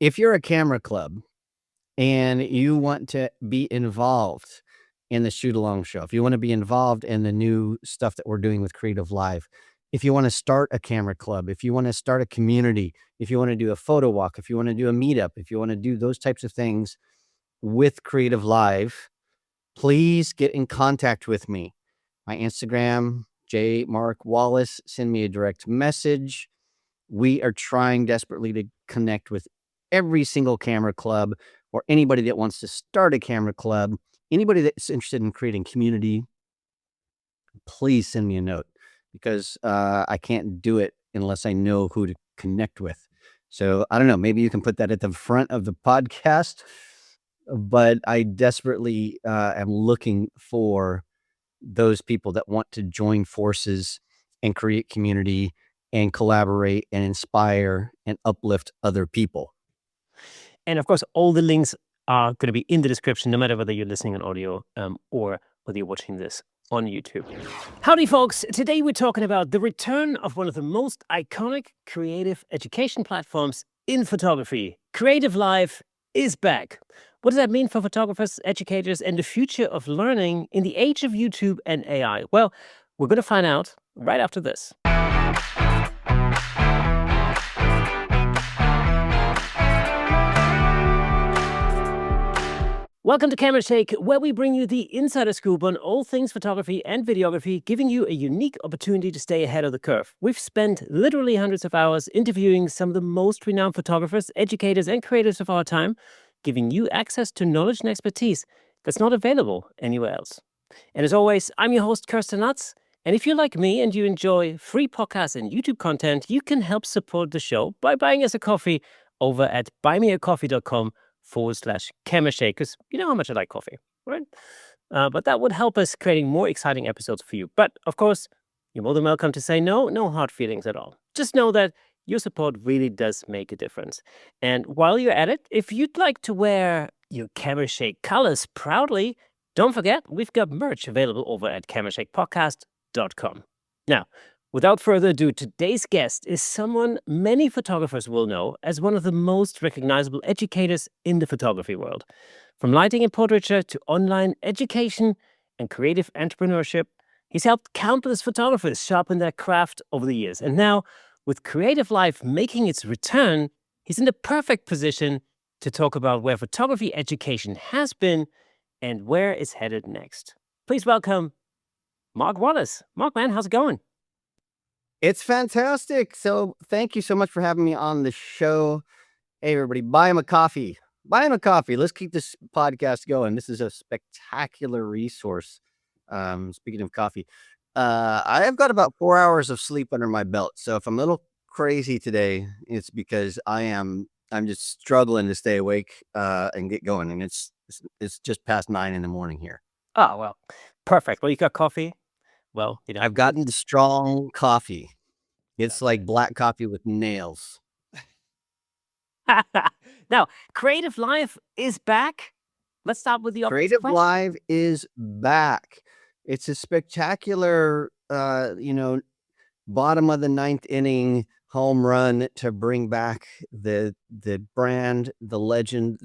If you're a camera club and you want to be involved in the shoot along show, if you want to be involved in the new stuff that we're doing with Creative Live, if you want to start a camera club, if you want to start a community, if you want to do a photo walk, if you want to do a meetup, if you want to do those types of things with Creative Live, please get in contact with me. My Instagram, Mark Wallace, send me a direct message. We are trying desperately to connect with every single camera club or anybody that wants to start a camera club, anybody that's interested in creating community. Please send me a note because I can't do it unless I know who to connect with. So I don't know, maybe you can put that at the front of the podcast, but I desperately am looking for those people that want to join forces and create community and collaborate and inspire and uplift other people. And of course, all the links are going to be in the description, no matter whether you're listening on audio or whether you're watching this on YouTube. Howdy, folks. Today we're talking about the return of one of the most iconic creative education platforms in photography. CreativeLive is back. What does that mean for photographers, educators, and the future of learning in the age of YouTube and AI? Well, we're going to find out right after this. Welcome to Camera Shake, where we bring you the insider scoop on all things photography and videography, giving you a unique opportunity to stay ahead of the curve. We've spent literally hundreds of hours interviewing some of the most renowned photographers, educators, and creators of our time, giving you access to knowledge and expertise that's not available anywhere else. And as always, I'm your host, Kirsten Nutz. And if you're like me and you enjoy free podcasts and YouTube content, you can help support the show by buying us a coffee over at buymeacoffee.com/Camera Shake, because you know how much I like coffee, right? But that would help us creating more exciting episodes for you. But of course, you're more than welcome to say no hard feelings at all. Just know that your support really does make a difference. And while you're at it, if you'd like to wear your Camera Shake colors proudly, don't forget, we've got merch available over at camerashakepodcast.com. Now, without further ado, today's guest is someone many photographers will know as one of the most recognizable educators in the photography world. From lighting and portraiture to online education and creative entrepreneurship, he's helped countless photographers sharpen their craft over the years. And now, with CreativeLive making its return, he's in the perfect position to talk about where photography education has been and where it's headed next. Please welcome Mark Wallace. Mark, man, how's it going? It's fantastic. So thank you so much for having me on the show. Hey, everybody, buy him a coffee. Buy him a coffee. Let's keep this podcast going. This is a spectacular resource. Speaking of coffee, I have got about 4 hours of sleep under my belt. So if I'm a little crazy today, it's because I'm just struggling to stay awake and get going. And it's just past 9 a.m. here. Oh, well, perfect. Well, you got coffee? Well, you know, I've gotten the strong coffee. It's like black coffee with nails. Now, CreativeLive is back. Let's start with the obvious question. CreativeLive is back. It's a spectacular, bottom of the ninth inning home run to bring back the brand, the legend,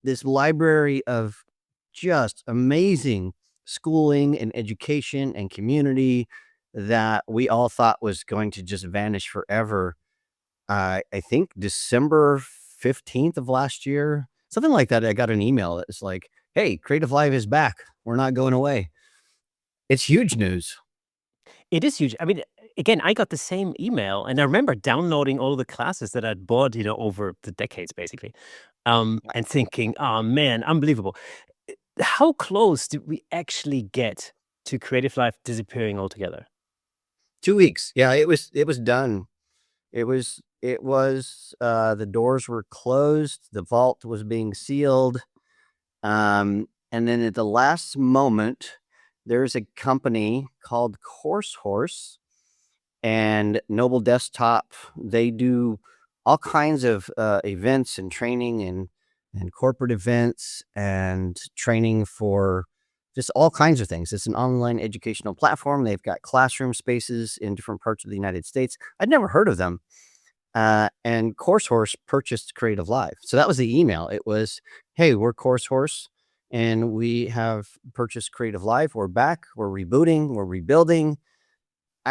this library of just amazing schooling and education and community that we all thought was going to just vanish forever. I think December 15th of last year, something like that. I got an email that's like, hey, CreativeLive is back. We're not going away. It's huge news. It is huge. I mean, again, I got the same email, and I remember downloading all the classes that I'd bought, over the decades, basically, and thinking, oh, man, unbelievable. How close did we actually get to CreativeLive disappearing altogether? 2 weeks. Yeah, it was done. It was the doors were closed. The vault was being sealed. And then at the last moment, there's a company called Horse and Noble Desktop. They do all kinds of events and training and corporate events and training for just all kinds of things. It's an online educational platform. They've got classroom spaces in different parts of the United States. I'd never heard of them. And CourseHorse purchased CreativeLive. So that was the email. It was, "Hey, we're CourseHorse, and we have purchased CreativeLive. We're back. We're rebooting. We're rebuilding."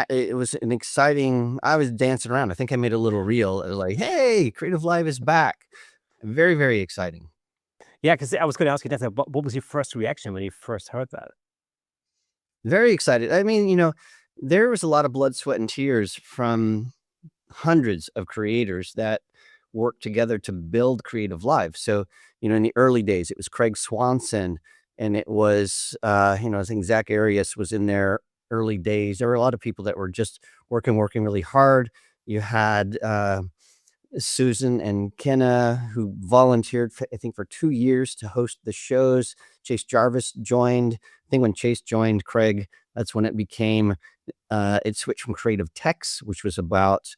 It was an exciting. I was dancing around. I think I made a little reel, like, "Hey, CreativeLive is back." Very, very exciting. Yeah, because I was gonna ask you that, what was your first reaction when you first heard that? Very excited. I mean, there was a lot of blood, sweat, and tears from hundreds of creators that worked together to build Creative Live. So, in the early days, it was Craig Swanson, and it was, I think Zach Arias was in their early days. There were a lot of people that were just working really hard. You had Susan and Kenna, who volunteered, I think, for 2 years to host the shows. Chase Jarvis joined. I think when Chase joined Craig, that's when it became, it switched from Creative Techs, which was about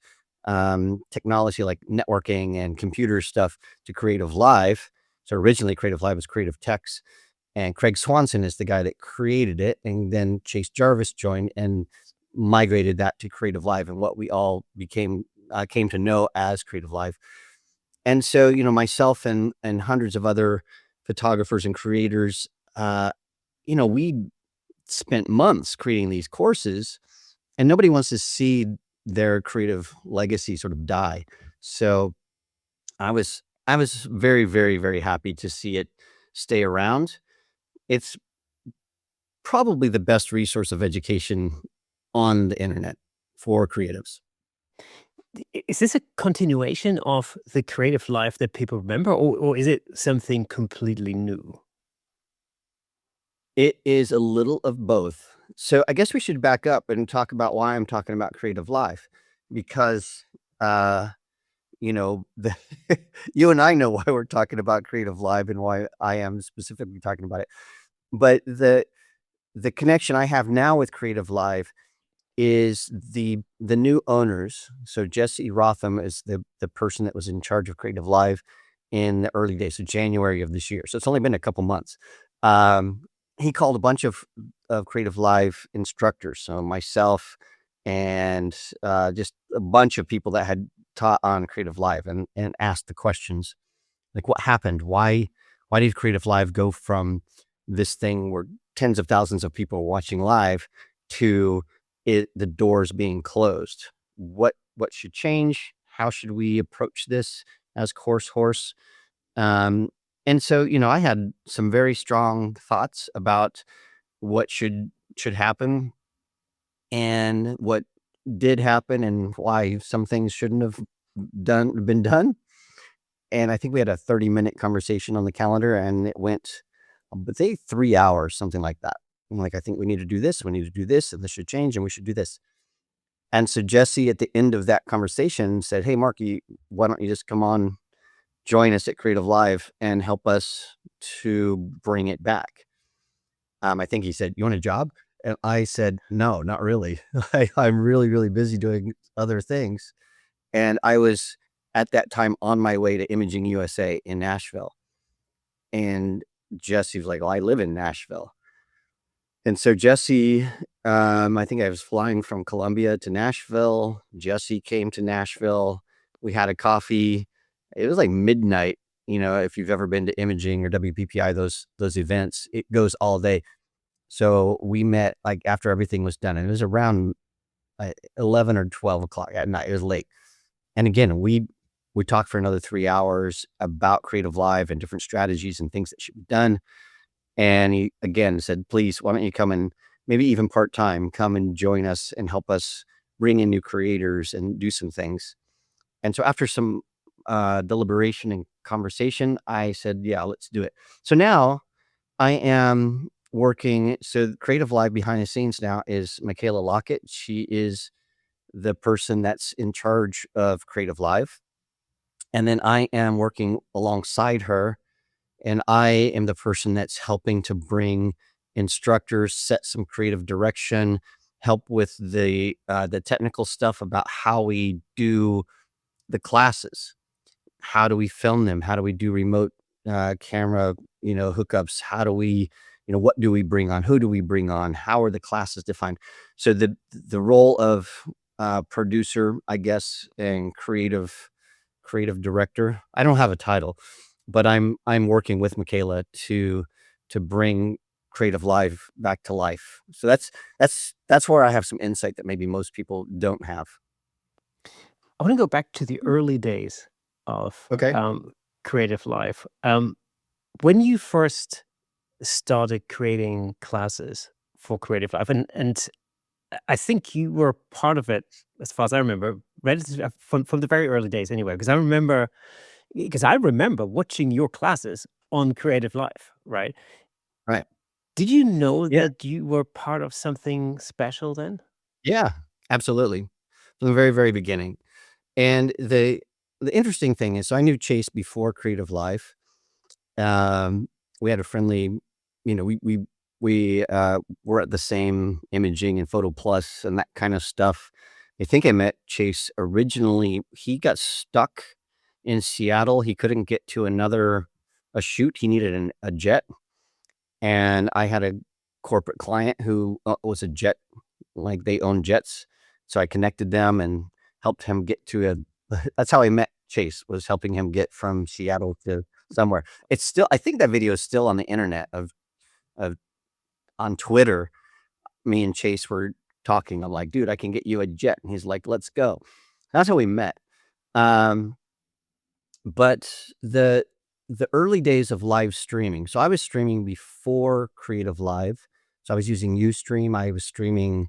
technology like networking and computer stuff, to Creative Live. So originally, Creative Live was Creative Techs, and Craig Swanson is the guy that created it. And then Chase Jarvis joined and migrated that to Creative Live, and what we all came to know as Creative Live. And so, myself and hundreds of other photographers and creators, we spent months creating these courses, and nobody wants to see their creative legacy sort of die. So I was very, very, very happy to see it stay around. It's probably the best resource of education on the internet for creatives. Is this a continuation of the creative life that people remember, or is it something completely new? It is a little of both. So I guess we should back up and talk about why I'm talking about Creative Live, because, uh, the you and I know why we're talking about Creative Live and why I am specifically talking about it. But the connection I have now with Creative Live is the new owners. So Jesse Rotham is the person that was in charge of Creative Live in the early days, so January of this year. So it's only been a couple months. Um, he called a bunch of Creative Live instructors, so myself and just a bunch of people that had taught on Creative Live, and asked the questions like, what happened? Why did Creative Live go from this thing where tens of thousands of people were watching live to the doors being closed? What should change? How should we approach this as Course Horse? Um, and so, I had some very strong thoughts about what should happen, and what did happen, and why some things shouldn't have been done. And I think we had a 30-minute conversation on the calendar, and it went, but they 3 hours, something like that. I'm like, "I think we need to do this, we need to do this, and this should change, and we should do this." And so Jesse, at the end of that conversation, said, "Hey, Mark, why don't you just come on, join us at Creative Live and help us to bring it back?" I think he said, "You want a job?" And I said, "No, not really. I'm really, really busy doing other things." And I was at that time on my way to Imaging USA in Nashville. And Jesse was like, "Well, I live in Nashville." And so Jesse, I think I was flying from Columbia to Nashville. Jesse came to Nashville. We had a coffee. It was like midnight. If you've ever been to Imaging or WPPI, those events, it goes all day. So we met like after everything was done, and it was around 11 or 12 o'clock at night. It was late. And again, we talked for another 3 hours about Creative Live and different strategies and things that should be done. And he again said, "Please, why don't you come and maybe even part-time, come and join us and help us bring in new creators and do some things." And so after some deliberation and conversation, I said, "Yeah, let's do it." So now I am working. So Creative Live behind the scenes now is Michaela Lockett. She is the person that's in charge of Creative Live. And then I am working alongside her, and I am the person that's helping to bring instructors, set some creative direction, help with the technical stuff about how we do the classes. How do we film them? How do we do remote camera, hookups? How do we, what do we bring on? Who do we bring on? How are the classes defined? So the role of producer, I guess, and creative director. I don't have a title, but I'm working with Michaela to bring Creative Live back to life. So that's where I have some insight that maybe most people don't have. I want to go back to the early days of Okay. Creative Life. When you first started creating classes for Creative Life, and I think you were part of it, as far as I remember, from the very early days anyway, because I remember watching your classes on Creative Live, right? Right. Did you know Yeah. that you were part of something special then? Yeah, absolutely. From the very, very beginning. And the interesting thing is, so I knew Chase before Creative Live. Um, we had a friendly, we were at the same imaging and Photo Plus and that kind of stuff. I think I met Chase originally. He got stuck in Seattle. He couldn't get to a shoot. He needed a jet, and I had a corporate client who was a jet, like they own jets. So I connected them and helped him get to a. That's how I met Chase, was helping him get from Seattle to somewhere. It's still, I think that video is still on the internet of on Twitter. Me and Chase were talking. I'm like, dude, I can get you a jet. And he's like, let's go. That's how we met. Um, but the early days of live streaming. So I was streaming before Creative Live. So I was using Ustream. I was streaming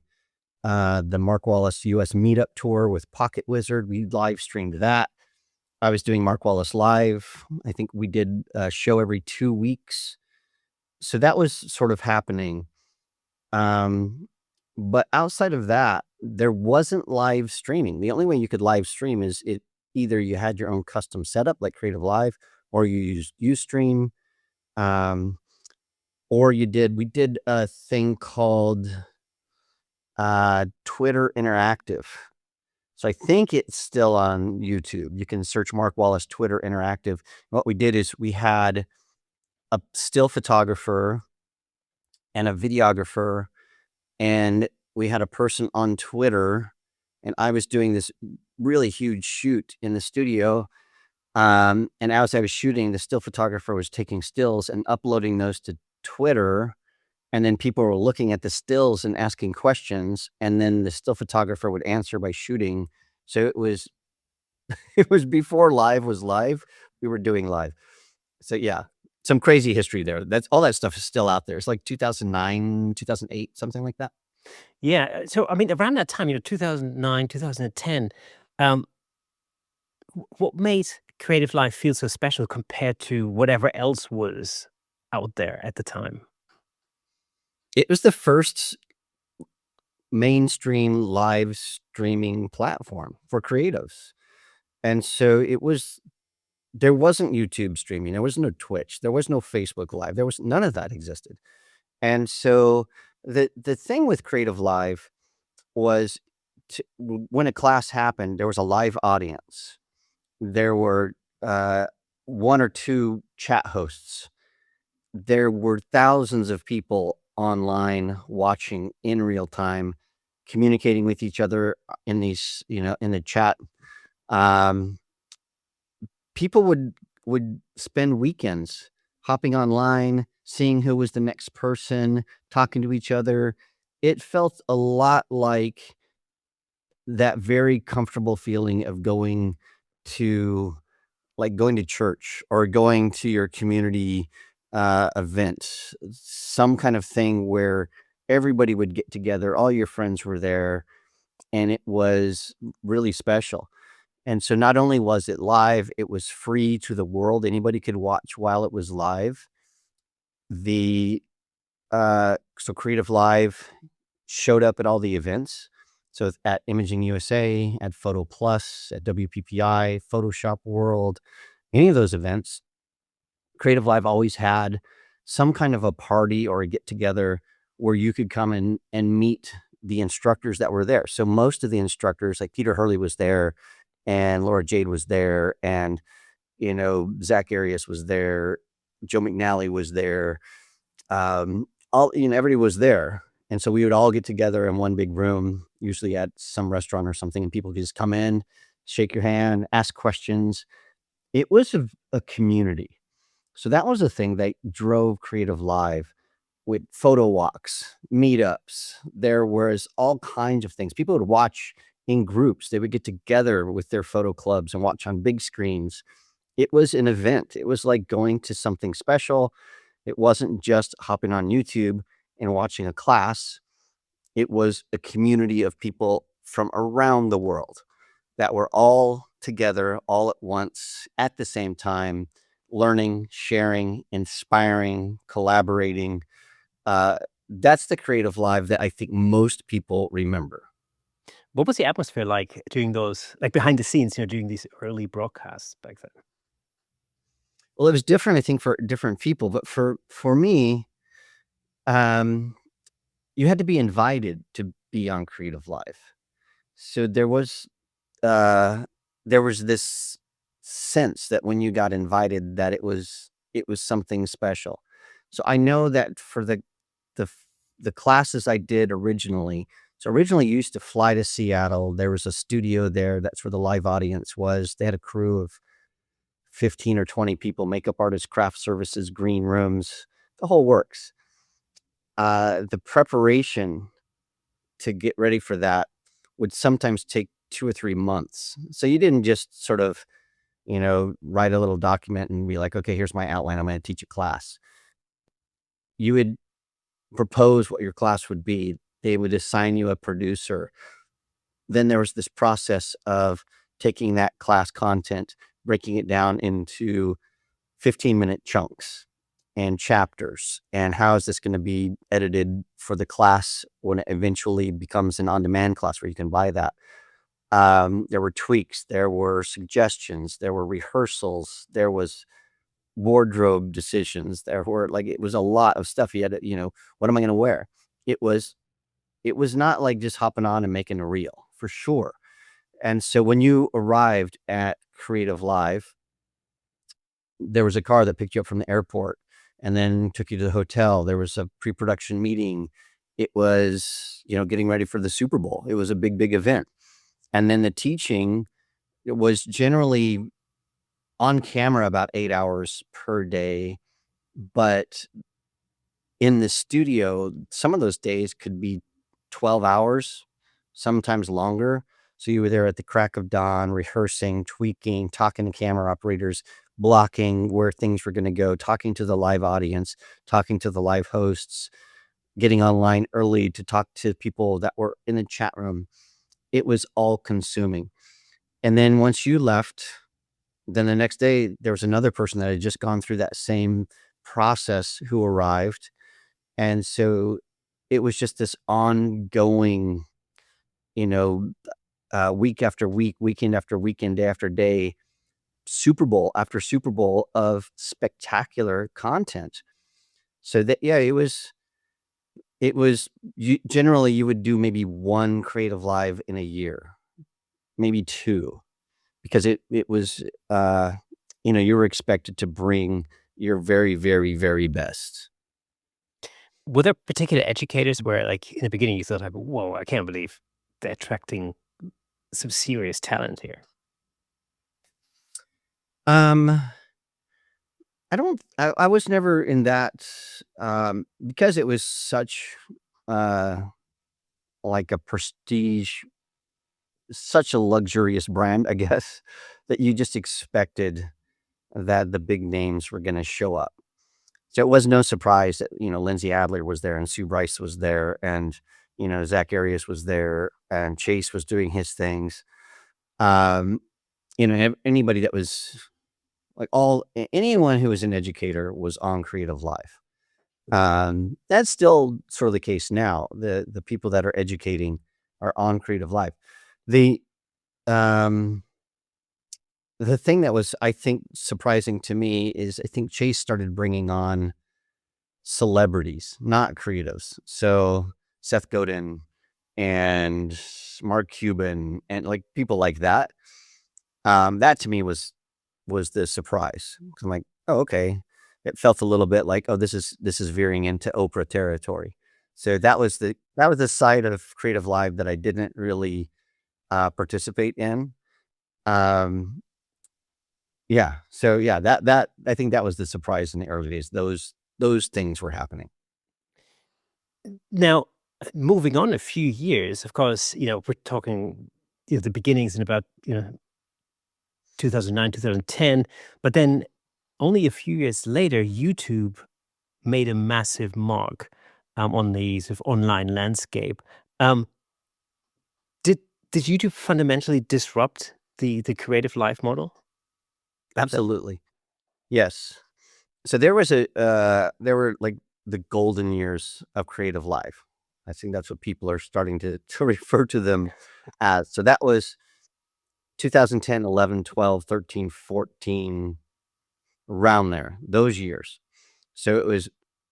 the Mark Wallace US Meetup Tour with Pocket Wizard. We live streamed that. I was doing Mark Wallace Live. I think we did a show every 2 weeks. So that was sort of happening. Um, but outside of that, there wasn't live streaming. The only way you could live stream is either you had your own custom setup like Creative Live, or you used Ustream, um, or we did a thing called Twitter Interactive. So I think it's still on YouTube. You can search Mark Wallace Twitter Interactive. What we did is we had a still photographer and a videographer, and we had a person on Twitter, and I was doing this really huge shoot in the studio. And as I was shooting, the still photographer was taking stills and uploading those to Twitter. And then people were looking at the stills and asking questions, and then the still photographer would answer by shooting. So it was it was before live was live. We were doing live. So yeah, some crazy history there. That's all that stuff is still out there. It's like 2009, 2008, something like that. Yeah. So, I mean, around that time, 2009, 2010, um, what made Creative Life feel so special compared to whatever else was out there at the time? It was the first mainstream live streaming platform for creatives. And so there wasn't YouTube streaming, there was no Twitch, there was no Facebook Live, there was none of that existed. And so the thing with Creative Live was when a class happened, there was a live audience. There were uh, one or two chat hosts. There were thousands of people online watching in real time, communicating with each other in in the chat. Um, People would spend weekends hopping online, seeing who was the next person, talking to each other. It felt a lot like that very comfortable feeling of to going to church or going to your community event, some kind of thing where everybody would get together, all your friends were there, and it was really special. And so not only was it live, it was free to the world. Anybody could watch while it was live. The so Creative Live showed up at all the events. So at Imaging USA, at Photo Plus, at WPPI, Photoshop World, any of those events, Creative Live always had some kind of a party or a get together where you could come and meet the instructors that were there. So most of the instructors, like Peter Hurley was there, and Laura Jade was there, and Zach Arias was there, Joe McNally was there, all everybody was there, And so we would all get together in one big room, usually at some restaurant or something, and people could just come in, shake your hand, ask questions. It was a community. So that was a thing that drove Creative Live with photo walks, meetups. There was all kinds of things. People would watch in groups. They would get together with their photo clubs and watch on big screens. It was an event. It was like going to something special. It wasn't just hopping on YouTube and watching a class. It was a community of people from around the world that were all together all at once at the same time, learning, sharing, inspiring, collaborating. Uh, that's the creative live that I think most people remember. What was the atmosphere like during those, like behind the scenes, during these early broadcasts back then? Well, it was different, I think, for different people, but for me, um, you had to be invited to be on Creative Live. So uh, there was this sense that when you got invited that it was something special. So I know that for the f the classes I did originally, so originally you used to fly to Seattle. There was a studio there, that's where the live audience was. They had a crew of 15 or 20 people, makeup artists, craft services, green rooms, the whole works. The preparation to get ready for that would sometimes take 2 or 3 months. So you didn't just sort of, write a little document and be like, "Okay, here's my outline. I'm gonna teach a class." You would propose what your class would be. They would assign you a producer. Then there was this process of taking that class content, breaking it down into 15-minute chunks and chapters, and how is this gonna be edited for the class when it eventually becomes an on-demand class where you can buy that. There were tweaks, there were suggestions, there were rehearsals, there was wardrobe decisions, there were like, it was a lot of stuff. You had to, what am I gonna wear? It was it was not like just hopping on and making a reel, for sure. And so when you arrived at Creative Live, there was a car that picked you up from the airport and then took you to the hotel. There was a pre-production meeting. It was, getting ready for the Super Bowl. It was a big, big event. And then the teaching, it was generally on camera about 8 hours per day, but in the studio, some of those days could be 12 hours, sometimes longer. So you were there at the crack of dawn, rehearsing, tweaking, talking to camera operators, blocking where things were gonna go, talking to the live audience, talking to the live hosts, getting online early to talk to people that were in the chat room. It was all consuming. And then once you left, then the next day, there was another person that had just gone through that same process who arrived. And so it was just this ongoing, you know, week after week, weekend after weekend, day after day, Super Bowl after Super Bowl of spectacular content. So that, yeah, it was generally you would do maybe one creative live in a year, maybe two, because it was, you were expected to bring your very, very, very best. Were there particular educators where, like, in the beginning you thought, like, "Whoa, I can't believe they're attracting some serious talent here"? Um, I was never in that, because it was such, uh, like a prestige, such a luxurious brand, I guess, that you just expected that the big names were gonna show up. So it was no surprise that, Lindsay Adler was there and Sue Bryce was there and, Zach Arias was there and Chase was doing his things. Um, anybody that was like anyone who was an educator was on Creative Live. That's still sort of the case now. The people that are educating are on Creative Live. The um the thing that was, I think, surprising to me is I think Chase started bringing on celebrities, not creatives. So Seth Godin and Mark Cuban and like people like that. That to me was the surprise. 'Cause I'm like, oh, okay. It felt a little bit like, oh, this is veering into Oprah territory. So that was the side of Creative Live that I didn't really participate in. Um, yeah. So yeah, that I think that was the surprise in the early days. Those things were happening. Now, moving on a few years, of course, we're talking the beginnings in about 2009, 2010, but then only a few years later, YouTube made a massive mark on the sort of online landscape. Um, did did YouTube fundamentally disrupt the creative life model? That Absolutely. Yes. So there were like the golden years of Creative Live. I think that's what people are starting to refer to them as. So that was 2010, 11, 12, 13, 14, around there, those years. So it was,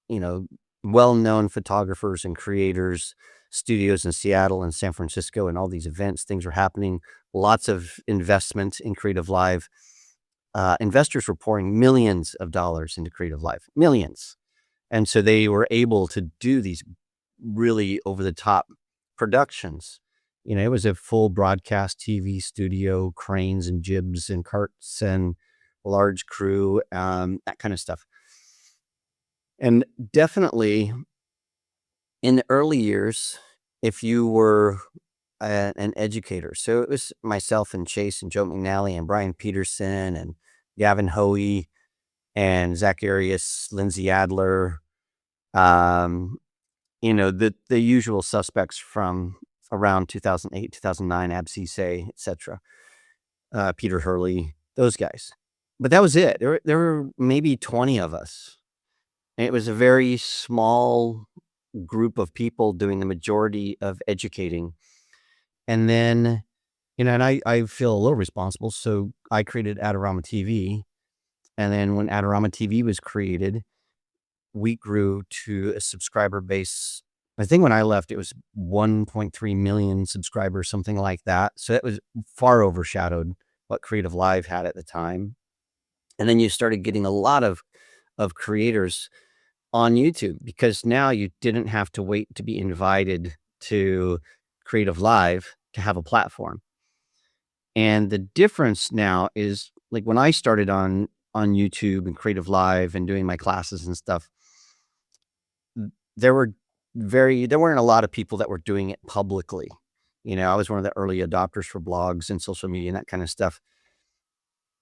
you know, well-known photographers and creators, studios in Seattle and San Francisco, and all these events, things were happening. Lots of investment in Creative Live. Investors were pouring millions of dollars into Creative Live, millions. And so they were able to do these really over the top productions. It was a full broadcast TV studio, cranes and jibs and carts and large crew, that kind of stuff. And definitely in the early years, if you were an educator, so it was myself and Chase and Joe McNally and Brian Peterson and Gavin Hoey and Zach Arias, Lindsay Adler, um, the usual suspects from around 2008, 2009, Abscisse, etc. Peter Hurley, those guys. But that was it. There were maybe 20 of us. And it was a very small group of people doing the majority of educating. And then, and I feel a little responsible. So I created Adorama TV. And then when Adorama TV was created, we grew to a subscriber base. I think when I left, it was 1.3 million subscribers, something like that. So that was far overshadowed what Creative Live had at the time. And then you started getting a lot of creators on YouTube because now you didn't have to wait to be invited to Creative Live to have a platform. And the difference now is like when I started on YouTube and Creative Live and doing my classes and stuff, there weren't a lot of people that were doing it publicly. I was one of the early adopters for blogs and social media and that kind of stuff.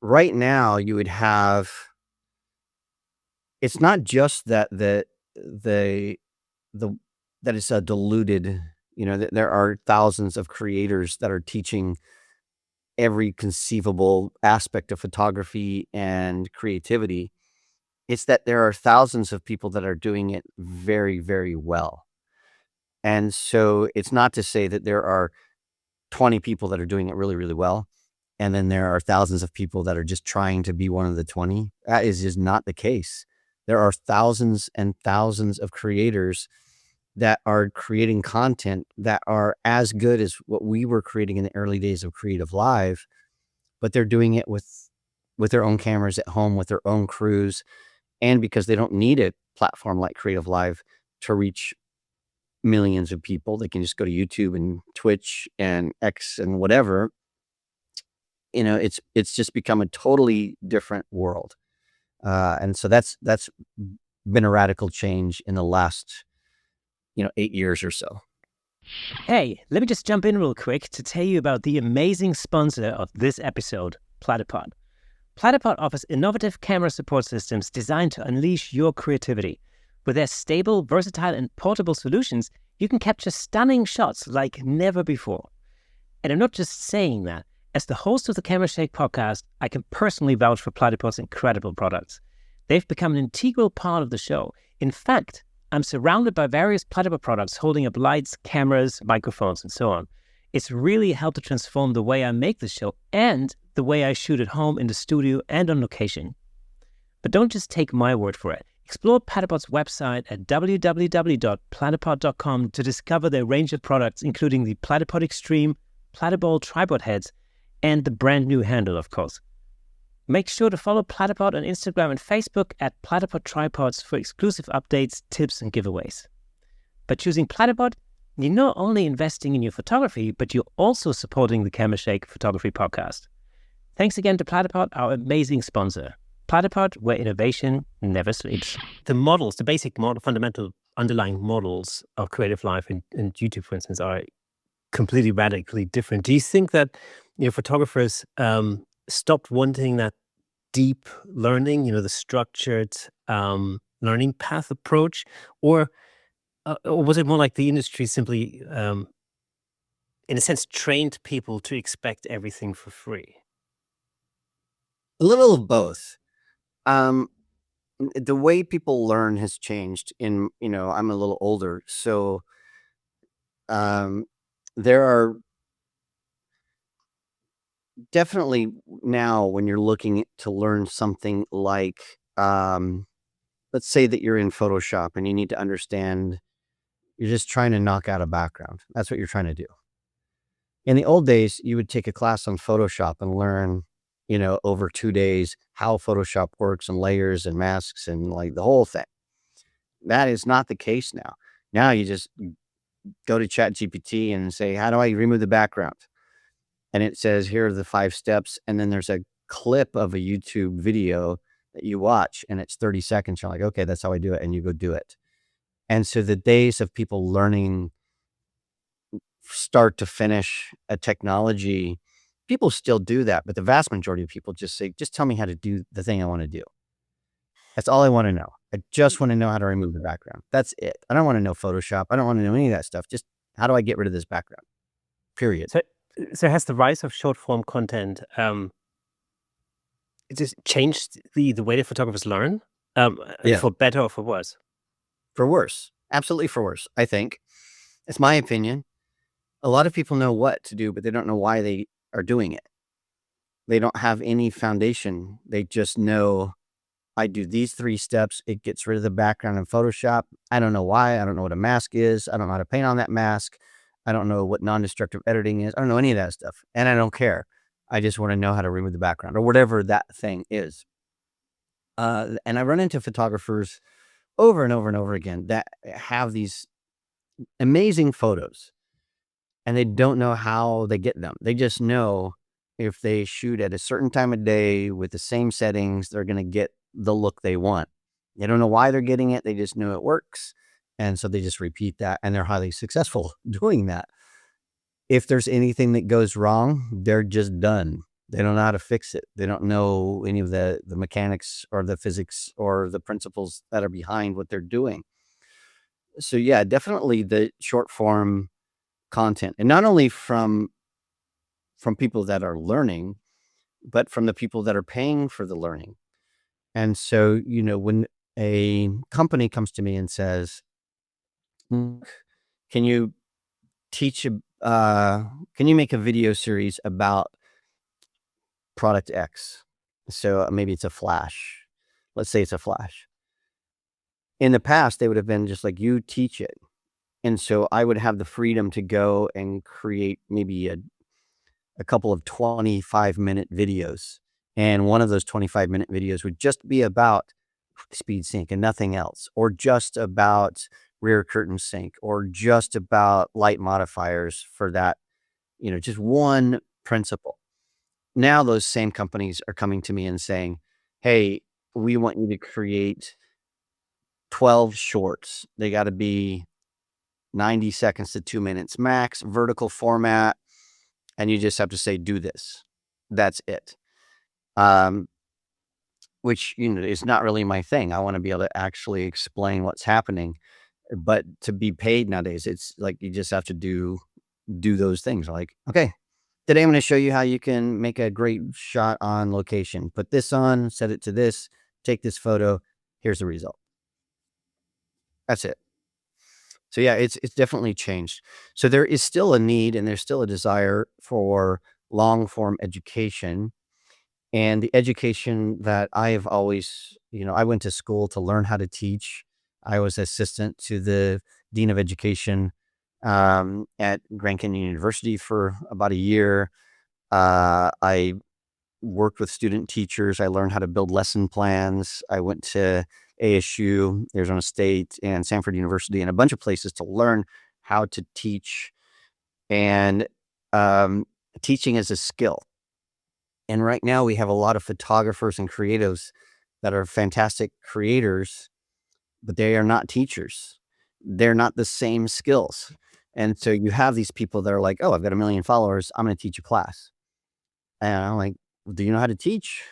Right now, you would have it's not just that the that it's a diluted, that there are thousands of creators that are teaching every conceivable aspect of photography and creativity. It's that there are thousands of people that are doing it very, very well. And so it's not to say that there are 20 people that are doing it really, really well. And then there are thousands of people that are just trying to be one of the 20. That is just not the case. There are thousands and thousands of creators that are creating content that are as good as what we were creating in the early days of Creative Live, but they're doing it with their own cameras at home, with their own crews, and because they don't need a platform like Creative Live to reach millions of people. They can just go to YouTube and Twitch and X and whatever. It's just become a totally different world. And so that's been a radical change in the last, 8 years or so. Hey, let me just jump in real quick to tell you about the amazing sponsor of this episode, Platypod. Platypod offers innovative camera support systems designed to unleash your creativity. With their stable, versatile, and portable solutions, you can capture stunning shots like never before. And I'm not just saying that. As the host of the Camera Shake podcast, I can personally vouch for Platypod's incredible products. They've become an integral part of the show. In fact, I'm surrounded by various Platypod products holding up lights, cameras, microphones, and so on. It's really helped to transform the way I make the show and the way I shoot at home, in the studio, and on location. But don't just take my word for it. Explore Platypod's website at www.platypod.com to discover their range of products, including the Platypod Extreme, Platypod tripod heads, and the brand new handle, of course. Make sure to follow Platypod on Instagram and Facebook at Platypod Tripods for exclusive updates, tips, and giveaways. By choosing Platypod, you're not only investing in your photography, but you're also supporting the Camera Shake Photography Podcast. Thanks again to Platypod, our amazing sponsor. Platypod, where innovation never sleeps. The models, the basic model, fundamental underlying models of CreativeLive and YouTube, for instance, are completely radically different. Do you think that photographers stopped wanting that deep learning, the structured learning path approach, or was it more like the industry simply, in a sense, trained people to expect everything for free? A little of both. Um, the way people learn has changed I'm a little older, so, um, there are definitely now when you're looking to learn something like, let's say that you're in Photoshop and you need to understand you're just trying to knock out a background. That's what you're trying to do. In the old days, you would take a class on Photoshop and learn, over 2 days how Photoshop works and layers and masks and, like, the whole thing. That is not the case now. Now you just go to ChatGPT and say, "How do I remove the background?" And it says, "Here are the 5 steps," and then there's a clip of a YouTube video that you watch, and it's 30 seconds. You're like, "Okay, that's how I do it," and you go do it. And so the days of people learning start to finish a technology, people still do that, but the vast majority of people just say, "Just tell me how to do the thing I wanna do. That's all I wanna know. I just wanna know how to remove the background. That's it. I don't wanna know Photoshop. I don't wanna know any of that stuff. Just how do I get rid of this background? Period." So has the rise of short form content it just changed the way that photographers learn, Yeah. for better or for worse? For worse. Absolutely for worse, I think. It's my opinion. A lot of people know what to do, but they don't know why they are doing it. They don't have any foundation. They just know, "I do these 3 steps, it gets rid of the background in Photoshop. I don't know why, I don't know what a mask is, I don't know how to paint on that mask, I don't know what non-destructive editing is, I don't know any of that stuff, and I don't care. I just wanna know how to remove the background," or whatever that thing is. And I run into photographers over and over and over again that have these amazing photos, and they don't know how they get them. They just know if they shoot at a certain time of day with the same settings, they're gonna get the look they want. They don't know why they're getting it, they just know it works, and so they just repeat that, and they're highly successful doing that. If there's anything that goes wrong, they're just done. They don't know how to fix it. They don't know any of the mechanics or the physics or the principles that are behind what they're doing. So, yeah, definitely the short form content, and not only from people that are learning, but from the people that are paying for the learning. And so, when a company comes to me and says, "Mm, can you teach a can you make a video series about product X?" So, maybe it's a flash. Let's say it's a flash. In the past, they would have been just like, "You teach it." And so I would have the freedom to go and create maybe a couple of 25-minute videos, and one of those 25-minute videos would just be about speed sync and nothing else, or just about rear curtain sync, or just about light modifiers for that, just one principle. Now those same companies are coming to me and saying, "Hey, we want you to create 12 shorts. They gotta be 90 seconds to 2 minutes max, vertical format, and you just have to say, 'Do this.'" That's it. Um, which, is not really my thing. I wanna be able to actually explain what's happening, but to be paid nowadays, it's like you just have to do those things. Like, "Okay, today I'm gonna show you how you can make a great shot on location. Put this on, set it to this, take this photo, here's the result." That's it. So, yeah, it's definitely changed. So there is still a need and there's still a desire for long form education. And the education that I have always, I went to school to learn how to teach. I was assistant to the dean of education at Grand Canyon University for about a year. I worked with student teachers. I learned how to build lesson plans. I went to ASU, Arizona State, and Sanford University, and a bunch of places to learn how to teach. And um, teaching is a skill. And right now, we have a lot of photographers and creatives that are fantastic creators, but they are not teachers. They're not the same skills. And so you have these people that are like, "Oh, I've got 1,000,000 followers. I'm going to teach a class." And I'm like, "Well, do you know how to teach?"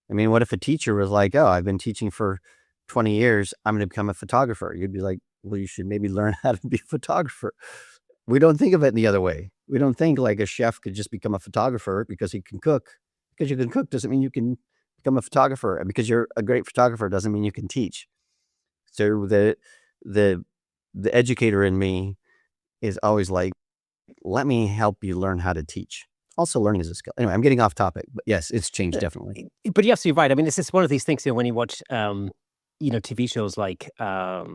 I mean, what if a teacher was like, "Oh, I've been teaching for 20 years. I'm going to become a photographer." You'd be like, "Well, you should maybe learn how to be a photographer." We don't think of it the other way. We don't think like a chef could just become a photographer because he can cook. Because you can cook doesn't mean you can become a photographer. And because you're a great photographer doesn't mean you can teach. So the the educator in me is always like, let me help you learn how to teach. Also, learning is a skill. Anyway, I'm getting off topic, but yes, it's changed definitely. But you're absolutely right. I mean, it's just one of these things, when you watch, TV shows like, I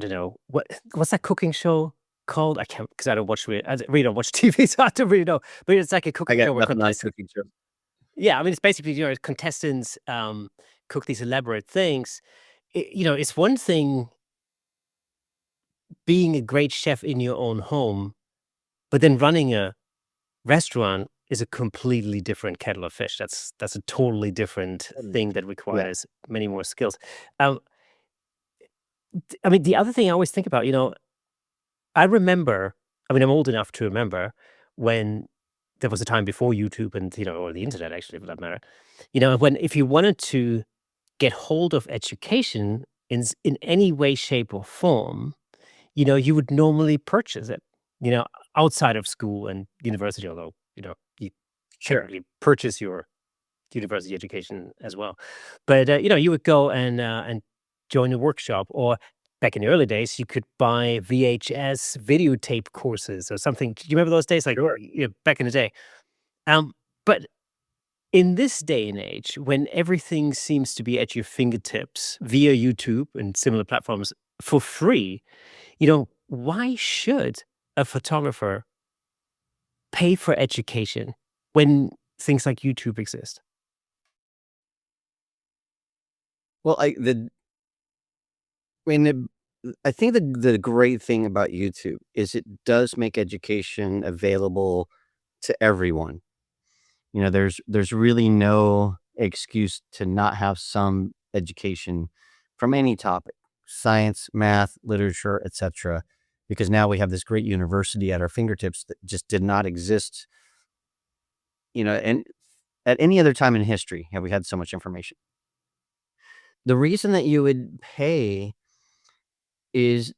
don't know, what's that cooking show called? I can't, because I don't watch I really don't watch TV, so I don't really know. But it's like a I cooking got show where nothing on contestants, cooking show. yeah, I mean, it's basically, contestants, cook these elaborate things. It's one thing being a great chef in your own home, but then running a restaurant is a completely different kettle of fish. That's a totally different Totally. thing that Yeah. requires many more skills. Um, I mean, the other thing I always think about, I remember, I mean, I'm old enough to remember when there was a time before YouTube and, or the internet actually for that matter, when if you wanted to get hold of education in any way, shape, or form, you would normally purchase it, you know, outside of school and university, although, you Sure. technically purchase your university education as well. But, you would go and join a workshop, or back in the early days, you could buy VHS videotape courses or something. Do you remember those days? Like, Sure. back in the day. But in this day and age, when everything seems to be at your fingertips via YouTube and similar platforms for free, why should a photographer pay for education when things like YouTube exist? Well, I think the great thing about YouTube is it does make education available to everyone. There's really no excuse to not have some education from any topic, science, math, literature, etc. Because now we have this great university at our fingertips that just did not exist, and at any other time in history have we had so much information. The reason that you would pay is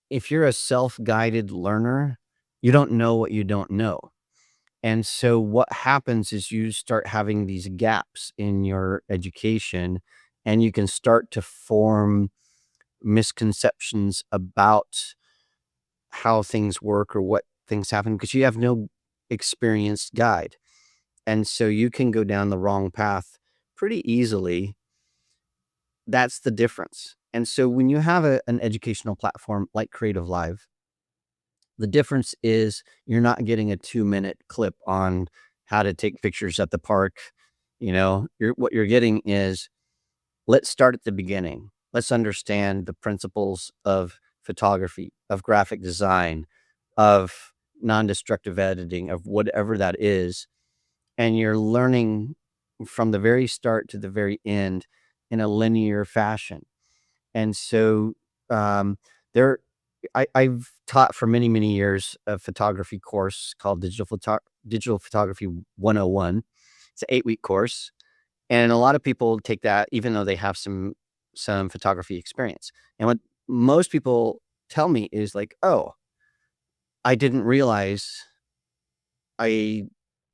if you're a self-guided learner, you don't know what you don't know. And so what happens is you start having these gaps in your education, and you can start to form misconceptions about how things work or what things happen because you have no experienced guide. And so you can go down the wrong path pretty easily. That's the difference. And so when you have an educational platform like CreativeLive, the difference is you're not getting a 2-minute clip on how to take pictures at the park. What you're getting is, let's start at the beginning. Let's understand the principles of photography, of graphic design, of non-destructive editing, of whatever that is. And you're learning from the very start to the very end in a linear fashion. And so, there I've taught for many, many years a photography course called Digital Photography 101. It's an 8-week course, and a lot of people take that even though they have some photography experience. And what most people tell me is like, "Oh, I didn't realize I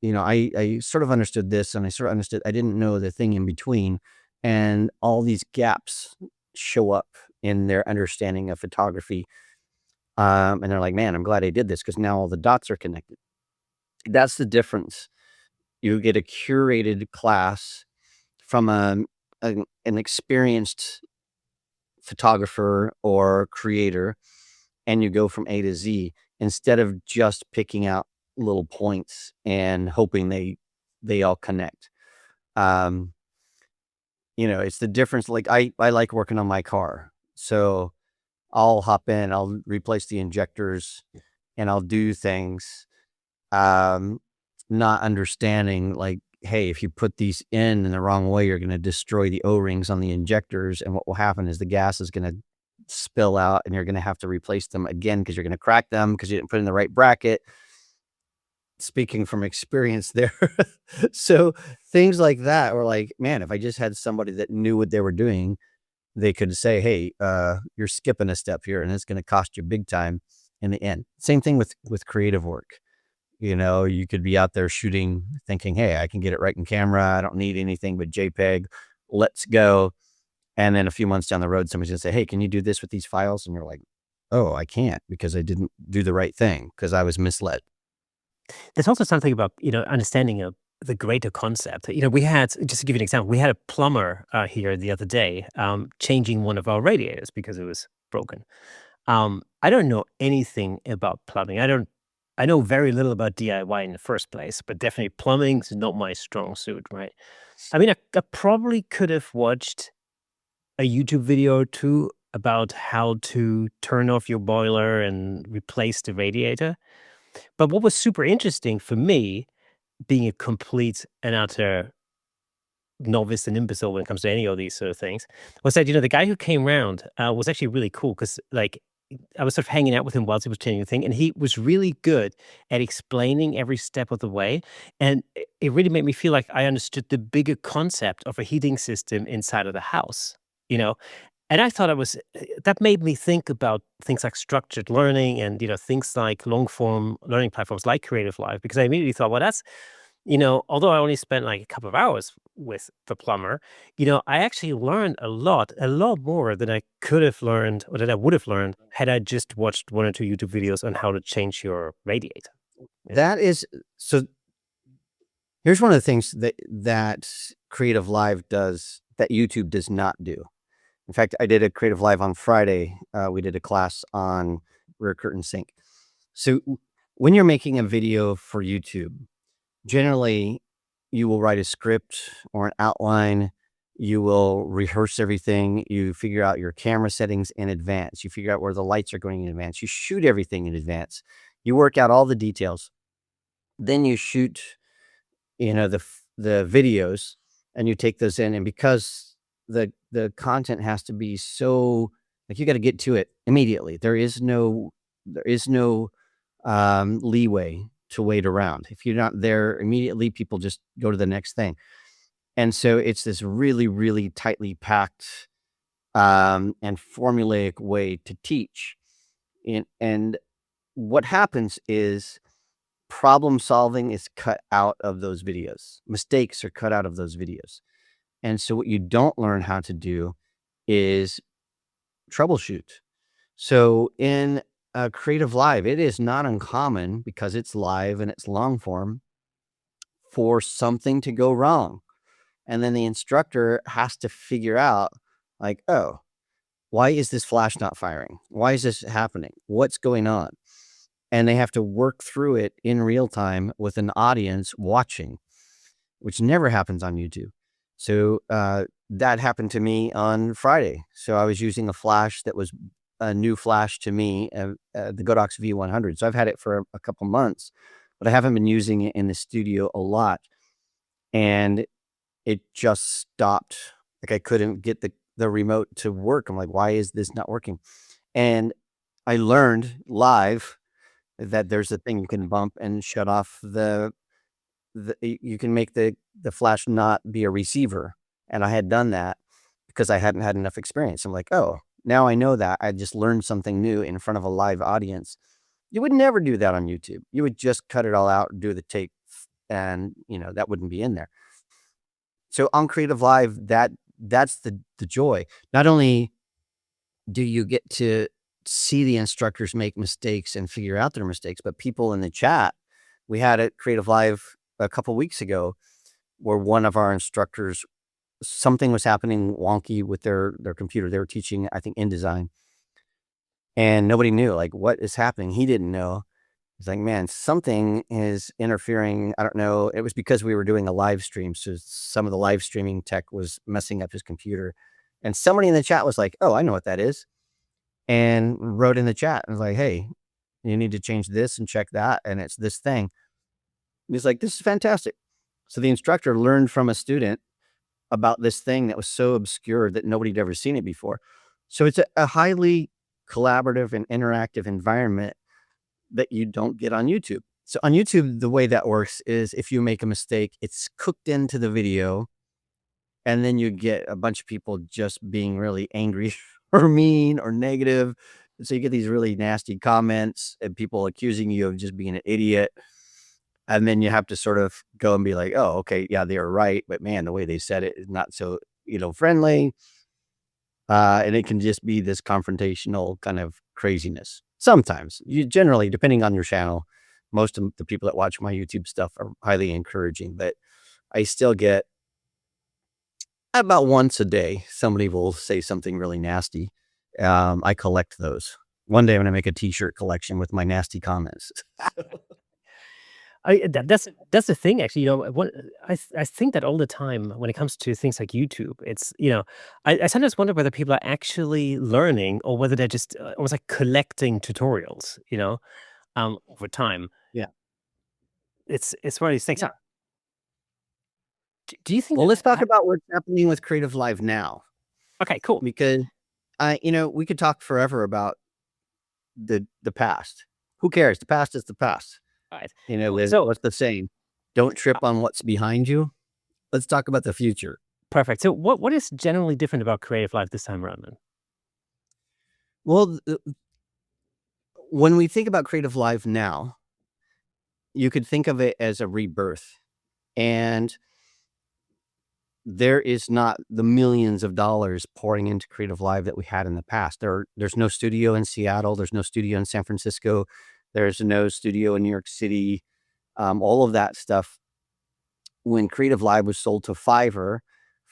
I sort of understood this and I sort of understood I didn't know the thing in between." And all these gaps show up in their understanding of photography. And they're like, "Man, I'm glad I did this because now all the dots are connected." That's the difference. You get a curated class from an experienced photographer or creator, and you go from A to Z instead of just picking out little points and hoping they they all connect. Um, it's the difference. Like I like working on my car, so I'll hop in, I'll replace the injectors, and I'll do things, um, not understanding like, hey, if you put these in the wrong way, you're going to destroy the O-rings on the injectors, and what will happen is the gas is going to spill out, and you're going to have to replace them again because you're going to crack them because you didn't put in the right bracket. Speaking from experience there. So, things like that were like, man, if I just had somebody that knew what they were doing, they could say, "Hey, you're skipping a step here, and it's gonna cost you big time in the end." Same thing with creative work. You could be out there shooting thinking, "Hey, I can get it right in camera. I don't need anything but JPEG. Let's go." And then a few months down the road, somebody's gonna say, "Hey, can you do this with these files?" And you're like, "Oh, I can't because I didn't do the right thing because I was misled." There's also something about, understanding the greater concept. We had, just to give you an example, we had a plumber here the other day changing one of our radiators because it was broken. I don't know anything about plumbing. I know very little about DIY in the first place, but definitely plumbing is not my strong suit, right? I mean, I probably could have watched a YouTube video or two about how to turn off your boiler and replace the radiator. But what was super interesting for me, being a complete and utter novice and imbecile when it comes to any of these sort of things, was that, the guy who came round was actually really cool because, like, I was sort of hanging out with him whilst he was changing the thing, and he was really good at explaining every step of the way. And it really made me feel like I understood the bigger concept of a heating system inside of the house, you know? And I thought that made me think about things like structured learning and, things like long form learning platforms like CreativeLive, because I immediately thought, well, although I only spent like a couple of hours with the plumber, I actually learned a lot more than I could have learned or that I would have learned had I just watched one or two YouTube videos on how to change your radiator. Yeah. That is so here's one of the things that Creative Live does that YouTube does not do. In fact, I did a Creative Live on Friday. We did a class on rear curtain sync. So when you're making a video for YouTube, generally you will write a script or an outline. You will rehearse everything. You figure out your camera settings in advance. You figure out where the lights are going in advance. You shoot everything in advance. You work out all the details. Then you shoot the videos, and you take those in, and because the content has to be so like, you gotta get to it immediately. There is no leeway to wait around. If you're not there immediately, people just go to the next thing, and so it's this really, really tightly packed, and formulaic way to teach, and what happens is problem solving is cut out of those videos. Mistakes are cut out of those videos. And so what you don't learn how to do is troubleshoot. So in Creative Live, it is not uncommon because it's live and it's long form for something to go wrong. And then the instructor has to figure out, like, oh, why is this flash not firing? Why is this happening? What's going on? And they have to work through it in real time with an audience watching, which never happens on YouTube. So, that happened to me on Friday. So I was using a flash that was a new flash to me, the Godox V100. So I've had it for a couple months, but I haven't been using it in the studio a lot, and it just stopped. Like, I couldn't get the remote to work. I'm like, "Why is this not working?" And I learned live that there's a thing you can bump and shut off you can make the flash not be a receiver, and I had done that because I hadn't had enough experience. I'm like, "Oh, now I know that. I just learned something new in front of a live audience." You would never do that on YouTube. You would just cut it all out, do the take, and, that wouldn't be in there. So on Creative Live, that's the joy. Not only do you get to see the instructors make mistakes and figure out their mistakes, but people in the chat, we had at Creative Live a couple weeks ago where one of our instructors, something was happening wonky with their computer. They were teaching, I think, InDesign, and nobody knew, like, what is happening. He didn't know. It's like, man, something is interfering. I don't know. It was because we were doing a live stream. So some of the live streaming tech was messing up his computer. And somebody in the chat was like, oh, I know what that is. And wrote in the chat and was like, hey, you need to change this and check that. And it's this thing. And he's like, this is fantastic. So the instructor learned from a student about this thing that was so obscure that nobody had ever seen it before. So it's a highly collaborative and interactive environment that you don't get on YouTube. So on YouTube, the way that works is if you make a mistake, it's cooked into the video, and then you get a bunch of people just being really angry or mean or negative. So you get these really nasty comments and people accusing you of just being an idiot. And then you have to sort of go and be like, oh, okay, yeah, they were right. But man, the way they said it is not so, friendly. And it can just be this confrontational kind of craziness. Sometimes, you generally, depending on your channel, most of the people that watch my YouTube stuff are highly encouraging, but I still get about once a day, somebody will say something really nasty. I collect those. One day I'm going to make a t-shirt collection with my nasty comments. That's the thing, actually. I think that all the time when it comes to things like YouTube. I sometimes wonder whether people are actually learning or whether they're just almost like collecting tutorials. Over time. Yeah. It's one of these things. Yeah. Do you think Well, that? let's talk about what's happening with Creative Live now, Okay, cool. because we could talk forever about the past. Who cares? The past is the past. All right. So What's the saying? Don't trip on what's behind you. Let's talk about the future. perfect. So what is generally different about Creative Life this time around then? Well, when we think about Creative Live now, you could think of it as a rebirth. And there is not the millions of dollars pouring into Creative Live that we had in the past. There's no studio in Seattle. There's no studio in San Francisco. There's no studio in New York City. All of that stuff. When Creative Live was sold to Fiverr,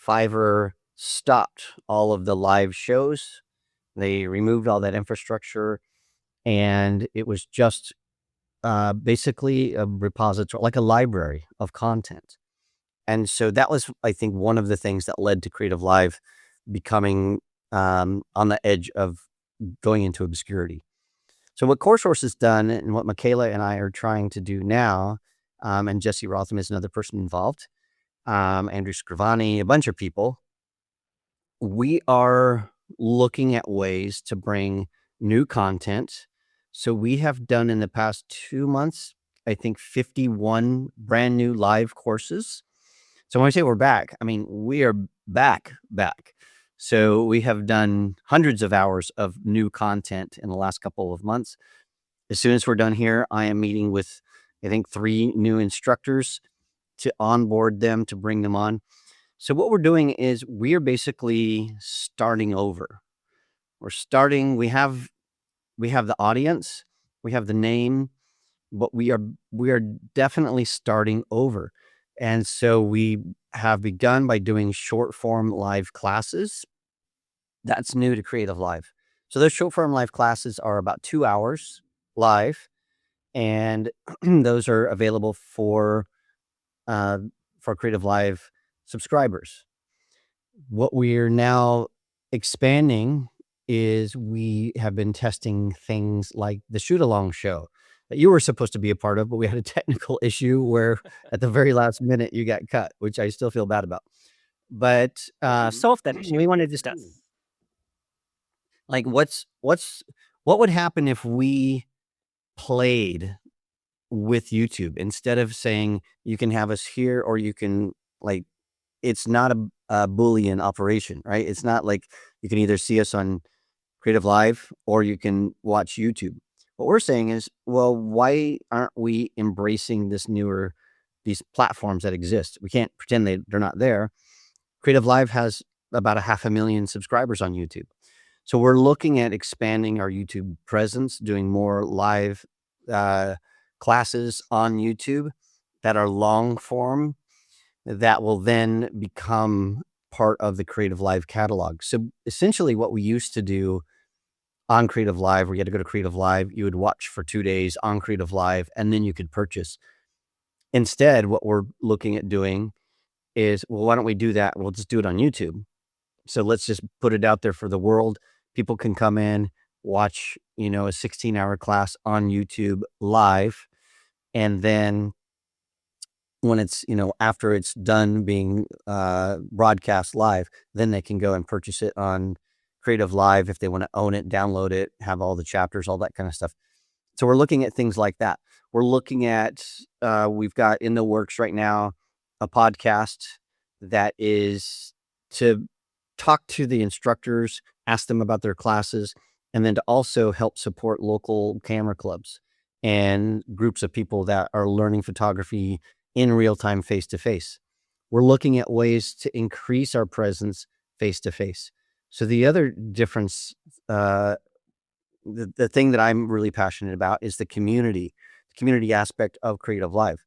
Fiverr stopped all of the live shows. They removed all that infrastructure, and it was just basically a repository, like a library of content. And so that was, I think, one of the things that led to Creative Live becoming on the edge of going into obscurity. So what CoreSource has done, and what Michaela and I are trying to do now, and Jesse Rotham is another person involved, Andrew Scrivani, a bunch of people, we are looking at ways to bring new content. So we have done in the past 2 months, I think 51 brand new live courses. So when I say we're back, I mean, we are back. So we have done hundreds of hours of new content in the last couple of months. As soon as we're done here, I am meeting with, I think, 3 new instructors to onboard them, to bring them on. So what we're doing is we are basically starting over. We have the audience, we have the name, but we are definitely starting over. And so we have begun by doing short form live classes. That's new to Creative Live. So those short form live classes are about 2 hours live, and those are available for Creative Live subscribers. What we're now expanding is we have been testing things like the shoot along show that you were supposed to be a part of, but we had a technical issue where at the very last minute you got cut, which I still feel bad about. But You solved that issue. we wanted to Done. see, like, what would happen if we played with YouTube instead of saying you can have us here or you can, like, it's not a Boolean operation, right? It's not like you can either see us on Creative Live or you can watch YouTube. What we're saying is, well, why aren't we embracing these platforms that exist? We can't pretend they're not there. Creative Live has about 500,000 subscribers on YouTube. So we're looking at expanding our YouTube presence, doing more live classes on YouTube that are long form, that will then become part of the Creative Live catalog. So essentially what we used to do on Creative Live, where you had to go to Creative Live, you would watch for 2 days on Creative Live, and then you could purchase. Instead, what we're looking at doing is, well, why don't we do that? We'll just do it on YouTube. So let's just put it out there for the world. People can come in, watch, a 16-hour class on YouTube live, and then when it's, after it's done being broadcast live, then they can go and purchase it on Creative Live if they want to own it, download it, have all the chapters, all that kind of stuff. So we're looking at things like that. We're looking at, we've got in the works right now a podcast that is to talk to the instructors, ask them about their classes, and then to also help support local camera clubs and groups of people that are learning photography in real time, face to face. We're looking at ways to increase our presence face to face. So the other difference, the thing that I'm really passionate about is the community aspect of Creative Live.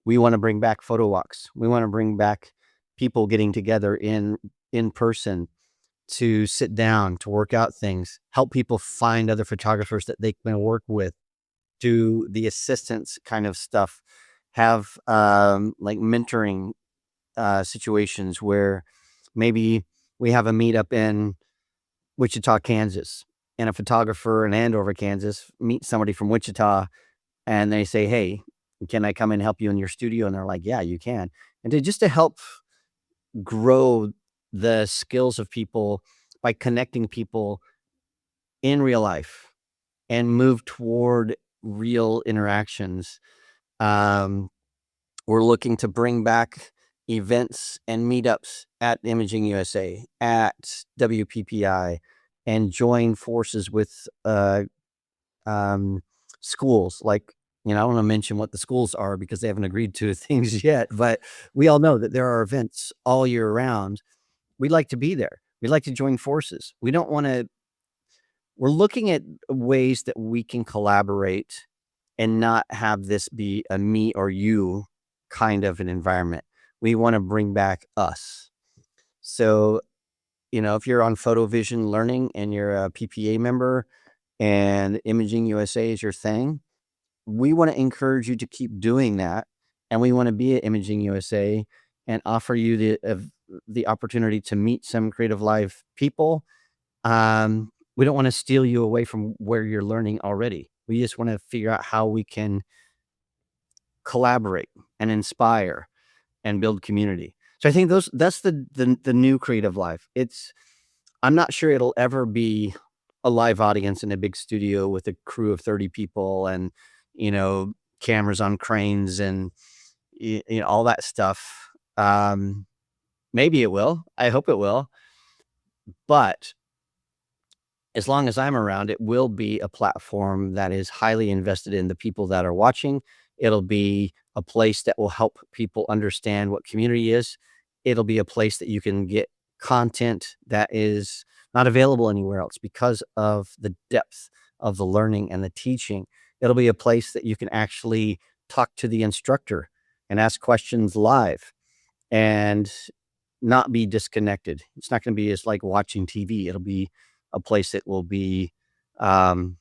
We want to bring back photo walks. We want to bring back people getting together in person to sit down, to work out things, help people find other photographers that they can work with, do the assistance kind of stuff, have like mentoring situations where maybe we have a meetup in Wichita, Kansas, and a photographer in Andover, Kansas meets somebody from Wichita, and they say, "Hey, can I come and help you in your studio?" And they're like, "Yeah, you can." And to help grow the skills of people by connecting people in real life and move toward real interactions. Um, we're looking to bring back events and meetups at Imaging USA, at WPPI, and join forces with schools. Like, I don't want to mention what the schools are because they haven't agreed to things yet, but we all know that there are events all year round. We'd like to be there. We'd like to join forces. We don't want to, we're looking at ways that we can collaborate and not have this be a me or you kind of an environment. We want to bring back us. So, if you're on Photo Vision Learning and you're a PPA member and Imaging USA is your thing, we want to encourage you to keep doing that. And we want to be at Imaging USA and offer you the opportunity to meet some Creative Live people. We don't want to steal you away from where you're learning already. We just want to figure out how we can collaborate and inspire and build community. So I think that's the new Creative Live. I'm not sure it'll ever be a live audience in a big studio with a crew of 30 people and, cameras on cranes and, all that stuff. Maybe it will. I hope it will. But as long as I'm around, it will be a platform that is highly invested in the people that are watching. It'll be a place that will help people understand what community is. It'll be a place that you can get content that is not available anywhere else because of the depth of the learning and the teaching. It'll be a place that you can actually talk to the instructor and ask questions live and not be disconnected. It's not going to be as like watching TV. It'll be a place that will be, um,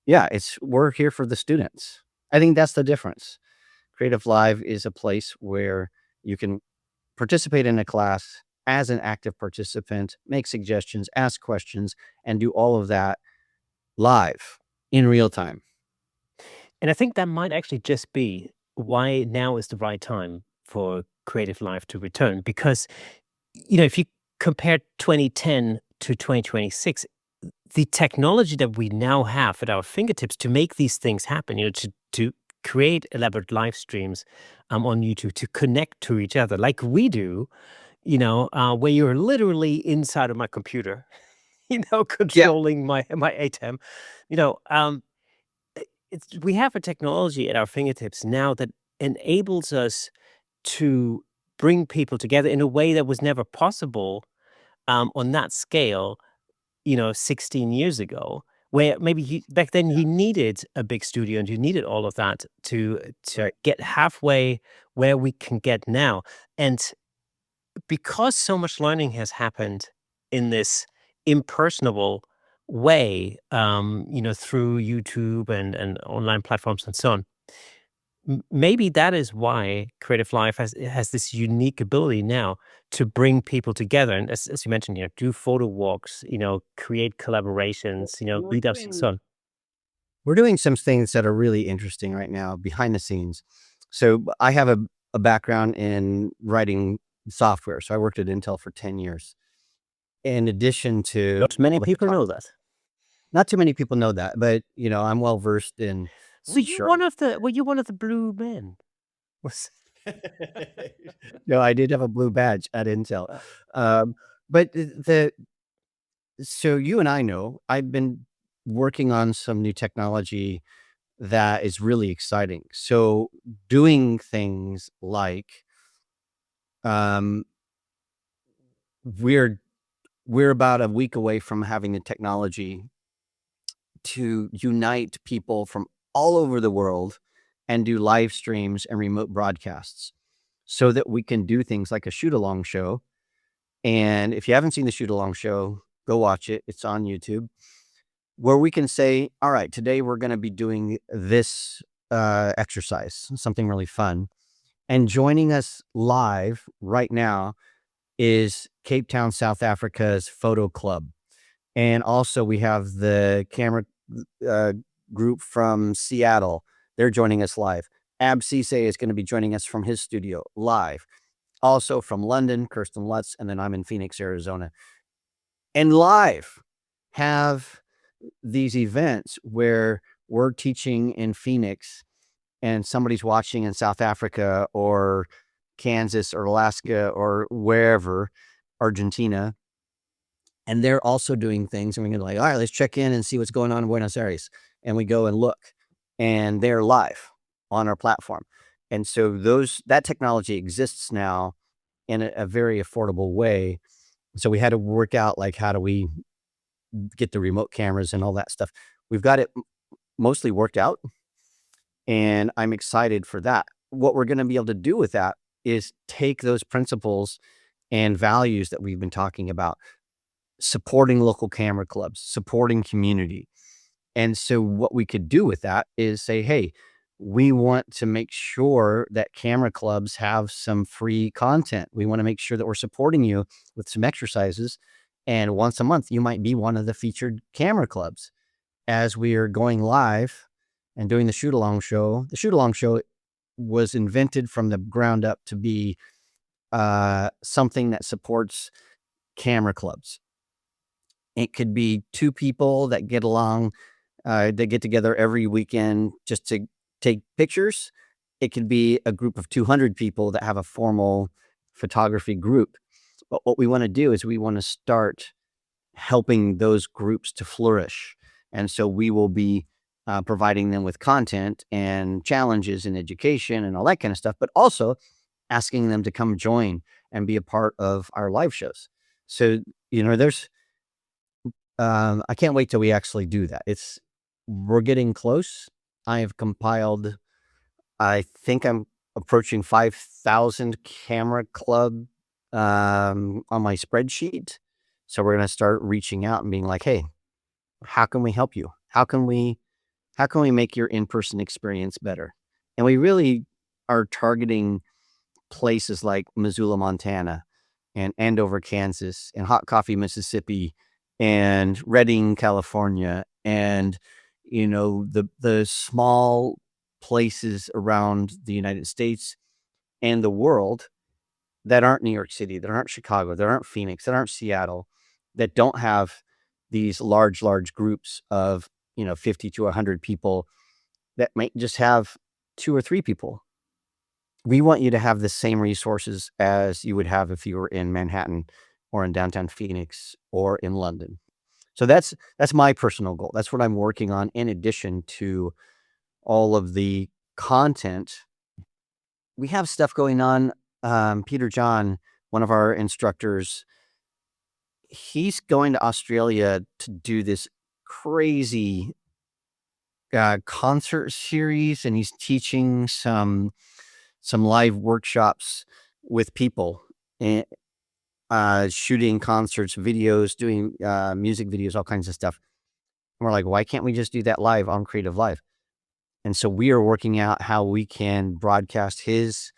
yeah, we're here for the students. I think that's the difference. Creative Live is a place where you can participate in a class as an active participant, make suggestions, ask questions, and do all of that live in real time. And I think that might actually just be why now is the right time for Creative Life to return. Because, if you compare 2010 to 2026, the technology that we now have at our fingertips to make these things happen, to create elaborate live streams on YouTube, to connect to each other like we do, where you're literally inside of my computer, Yeah. controlling my ATEM, you know, um, we have a technology at our fingertips now that enables us to bring people together in a way that was never possible on that scale, 16 years ago, where maybe back then you needed a big studio and you needed all of that to Right. get halfway where we can get now. And because so much learning has happened in this impersonable way, through YouTube and online platforms and so on. Maybe that is why Creative Life has this unique ability now to bring people together, and as you mentioned, do photo walks, create collaborations, We're meetups and so doing on. we're doing some things that are really interesting right now behind the scenes. So I have a background in writing software. So I worked at Intel for 10 years. In addition to Not many all the people know that. not too many people know that, but I'm well versed in C sharp. Were you one of the blue men? Was No, I did have a blue badge at Intel. uh, But so you and I know I've been working on some new technology that is really exciting. So doing things like um, we're we're about a week away from having the technology to unite people from all over the world and do live streams and remote broadcasts so that we can do things like a shoot along show. And if you haven't seen the shoot along show, go watch it. It's on YouTube, where we can say, all right, today we're going to be doing this exercise, something really fun. And joining us live right now is Cape Town, South Africa's photo club. And also we have the camera uh, group from Seattle. They're joining us live. Ab Cisse is going to be joining us from his studio live. Also from London, Kirsten Lutz, and then I'm in Phoenix, Arizona. And live have these events where we're teaching in Phoenix and somebody's watching in South Africa or Kansas or Alaska or wherever, Argentina, and they're also doing things, and we're gonna like, all right, let's check in and see what's going on in Buenos Aires. And we go and look, and they're live on our platform. And so that technology exists now in a very affordable way. So we had to work out like how do we get the remote cameras and all that stuff. We've got it mostly worked out, and I'm excited for that. What we're gonna be able to do with that is take those principles and values that we've been talking about, supporting local camera clubs, supporting community. And so what we could do with that is say, hey, we want to make sure that camera clubs have some free content. We want to make sure that we're supporting you with some exercises. And once a month, you might be one of the featured camera clubs as we are going live and doing the shoot along show. The shoot along show was invented from the ground up to be something that supports camera clubs. It could be two people that get along, they get together every weekend just to take pictures. It could be a group of 200 people that have a formal photography group. But what we want to do is we want to start helping those groups to flourish. And so we will be providing them with content and challenges in education and all that kind of stuff, but also asking them to come join and be a part of our live shows. So, there's I can't wait till we actually do that. We're getting close. I have compiled, I think I'm approaching 5,000 camera club on my spreadsheet. So we're going to start reaching out and being like, "Hey, how can we help you? How can we make your in-person experience better?" And we really are targeting places like Missoula, Montana, and Andover, Kansas, and Hot Coffee, Mississippi, and Redding, California, and the small places around the United States and the world that aren't New York City, that aren't Chicago, that aren't Phoenix, that aren't Seattle, that don't have these large groups of 50 to 100 people that might just have two or three people. We want you to have the same resources as you would have if you were in Manhattan or in downtown Phoenix or in London. So that's my personal goal. That's what I'm working on in addition to all of the content. We have stuff going on. Peter John, one of our instructors, he's going to Australia to do this crazy concert series, and he's teaching some live workshops with people, and shooting concerts, videos, doing music videos, all kinds of stuff. And we're like, why can't we just do that live on Creative Live? And so we are working out how we can broadcast his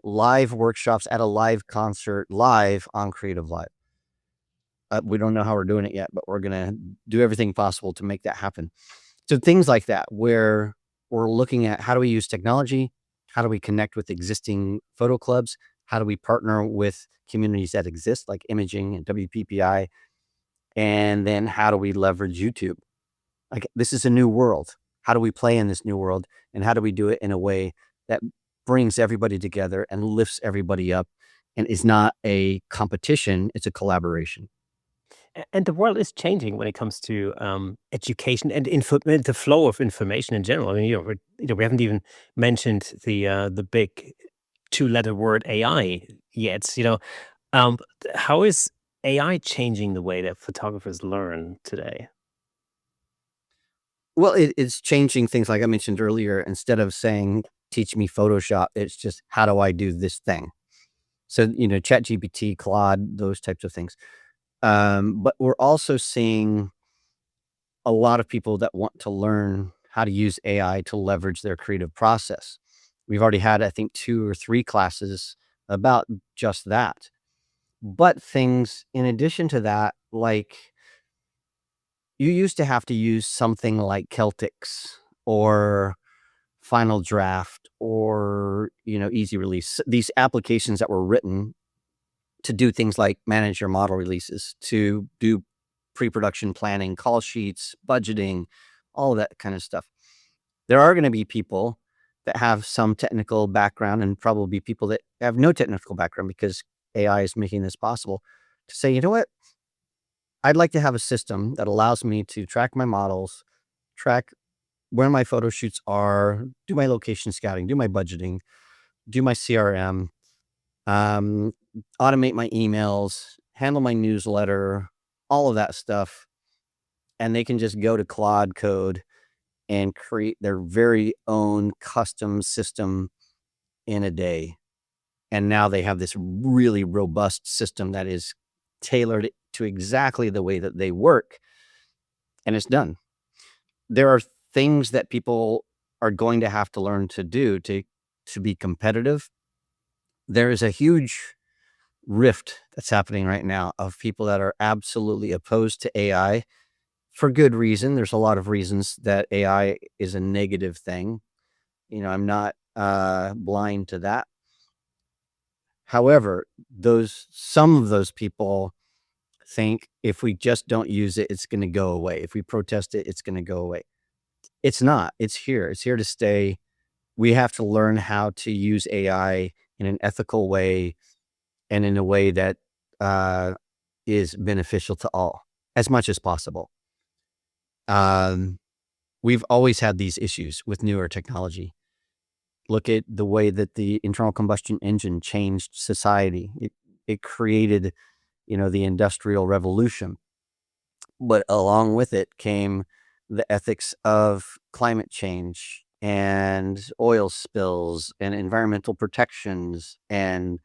live workshops at a live concert live on Creative Live. We don't know how we're doing it yet, but we're gonna do everything possible to make that happen. So things like that, where we're looking at how do we use technology? How do we connect with existing photo clubs? How do we partner with communities that exist like imaging and WPPI? And then how do we leverage YouTube? Like, this is a new world. How do we play in this new world? And how do we do it in a way that brings everybody together and lifts everybody up and is not a competition, it's a collaboration. And the world is changing when it comes to education and the flow of information in general. I mean, we haven't even mentioned the big two-letter word AI yet. Um, how is AI changing the way that photographers learn today? Well, it's changing things like I mentioned earlier. Instead of saying, teach me Photoshop, it's just how do I do this thing? So, ChatGPT, Claude, those types of things. But we're also seeing a lot of people that want to learn how to use AI to leverage their creative process. We've already had, I think, 2 or 3 classes about just that. But things in addition to that, like you used to have to use something like Celtics or Final Draft or, Easy Release, these applications that were written to do things like manage your model releases, to do pre-production planning, call sheets, budgeting, all of that kind of stuff. There are gonna be people that have some technical background and probably people that have no technical background because AI is making this possible to say, "You know what? I'd like to have a system that allows me to track my models, track where my photo shoots are, do my location scouting, do my budgeting, do my CRM, um, automate my emails, handle my newsletter, all of that stuff." And they can just go to Claude Code and create their very own custom system in a day. And now they have this really robust system that is tailored to exactly the way that they work, and it's done. There are things that people are going to have to learn to do to be competitive. There is a huge rift that's happening right now of people that are absolutely opposed to AI for good reason. There's a lot of reasons that AI is a negative thing. I'm not blind to that. However, those some of those people think if we just don't use it, it's going to go away. If we protest it, it's going to go away. It's not. It's here. It's here to stay. We have to learn how to use AI in an ethical way and in a way that uh, is beneficial to all as much as possible. Um, we've always had these issues with newer technology. Look at the way that the internal combustion engine changed society. It created, the industrial revolution, but along with it came the ethics of climate change and oil spills and environmental protections and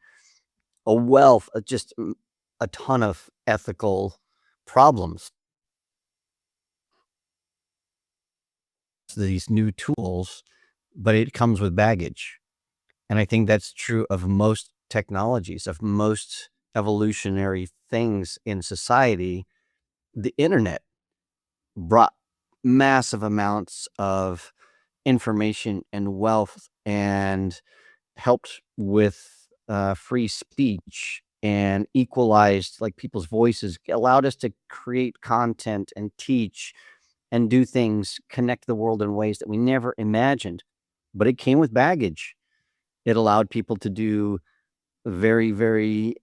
a wealth of just a ton of ethical problems. These new tools, but it comes with baggage. And I think that's true of most technologies, of most evolutionary things in society. The internet brought massive amounts of information and wealth and helped with free speech and equalized like people's voices, allowed us to create content and teach and do things, connect the world in ways that we never imagined. But it came with baggage. It allowed people to do very, very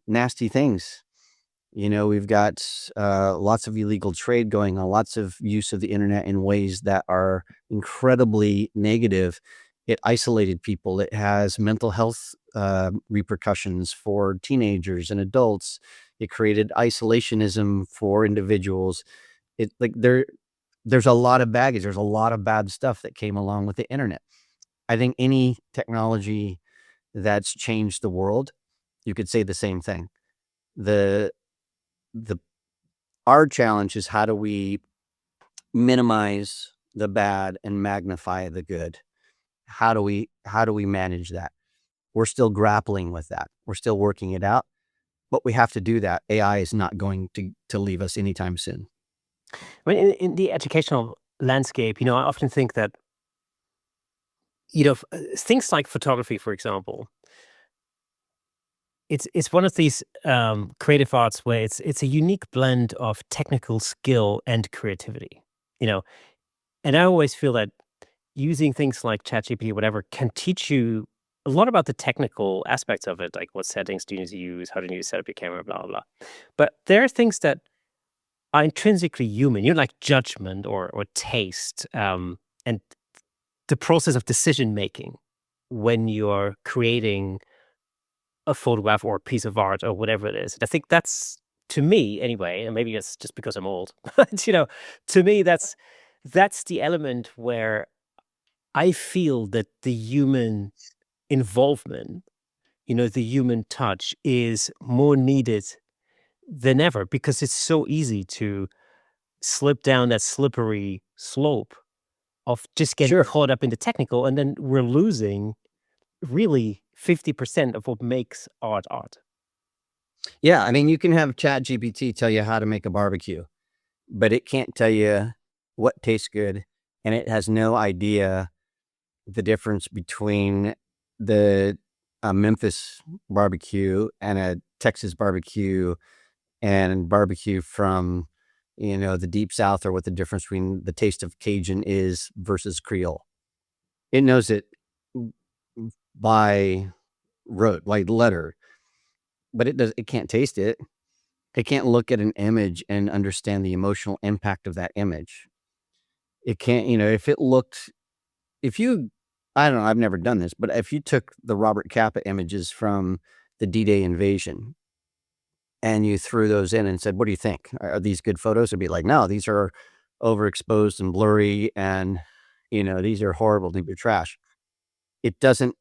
nasty things. We've got lots of illegal trade going on, lots of use of the internet in ways that are incredibly negative. It isolated people. It has mental health repercussions for teenagers and adults. It created isolationism for individuals. There's a lot of baggage. There's a lot of bad stuff that came along with the internet. I think any technology that's changed the world, you could say the same thing. The the our challenge is how do we minimize the bad and magnify the good. How do we manage that? We're still grappling with that. We're still working it out, but we have to do that. AI is not going to leave us anytime soon. I mean, in the educational landscape, I often think that, things like photography, for example, it's one of these creative arts where it's a unique blend of technical skill and creativity. You know, and I always feel that using things like ChatGPT, whatever, can teach you a lot about the technical aspects of it, like what settings do you need to use, how do you need to set up your camera, blah blah blah. But there are things that are intrinsically human, like judgment or taste, and the process of decision making when you're creating a photograph or a piece of art or whatever it is. I think that's, to me anyway, and maybe it's just because I'm old, but to me that's the element where I feel that the human involvement, the human touch is more needed than ever because it's so easy to slip down that slippery slope of just getting Sure. caught up in the technical, and then we're losing really 50% of what makes art art. Yeah, I mean, you can have ChatGPT tell you how to make a barbecue, but it can't tell you what tastes good, and it has no idea the difference between the Memphis barbecue and a Texas barbecue and barbecue from, the deep South, or what the difference between the taste of Cajun is versus Creole. It knows it by rote, like letter, but it can't taste it. It can't look at an image and understand the emotional impact of that image. It can't, if you I don't know, I've never done this, but if you took the Robert Capa images from the D-Day invasion and you threw those in and said, "What do you think? Are these good photos?" It'd be like, "No, these are overexposed and blurry, and, these are horrible, these are trash." It doesn't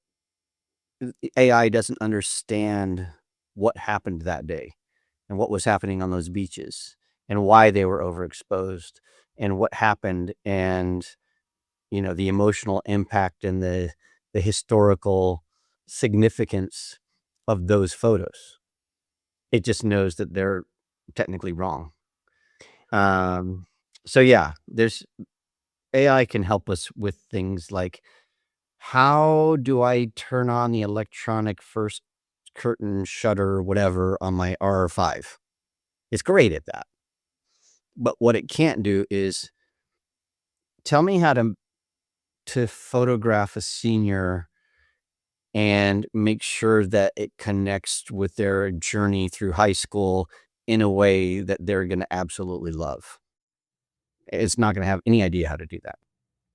AI doesn't understand what happened that day and what was happening on those beaches and why they were overexposed and what happened, and the emotional impact and the historical significance of those photos. It just knows that they're technically wrong. Um, so yeah, there's AI can help us with things like, how do I turn on the electronic first curtain shutter, whatever, on my R5? It's great at that. But what it can't do is tell me how to photograph a senior and make sure that it connects with their journey through high school in a way that they're gonna absolutely love. It's not gonna have any idea how to do that.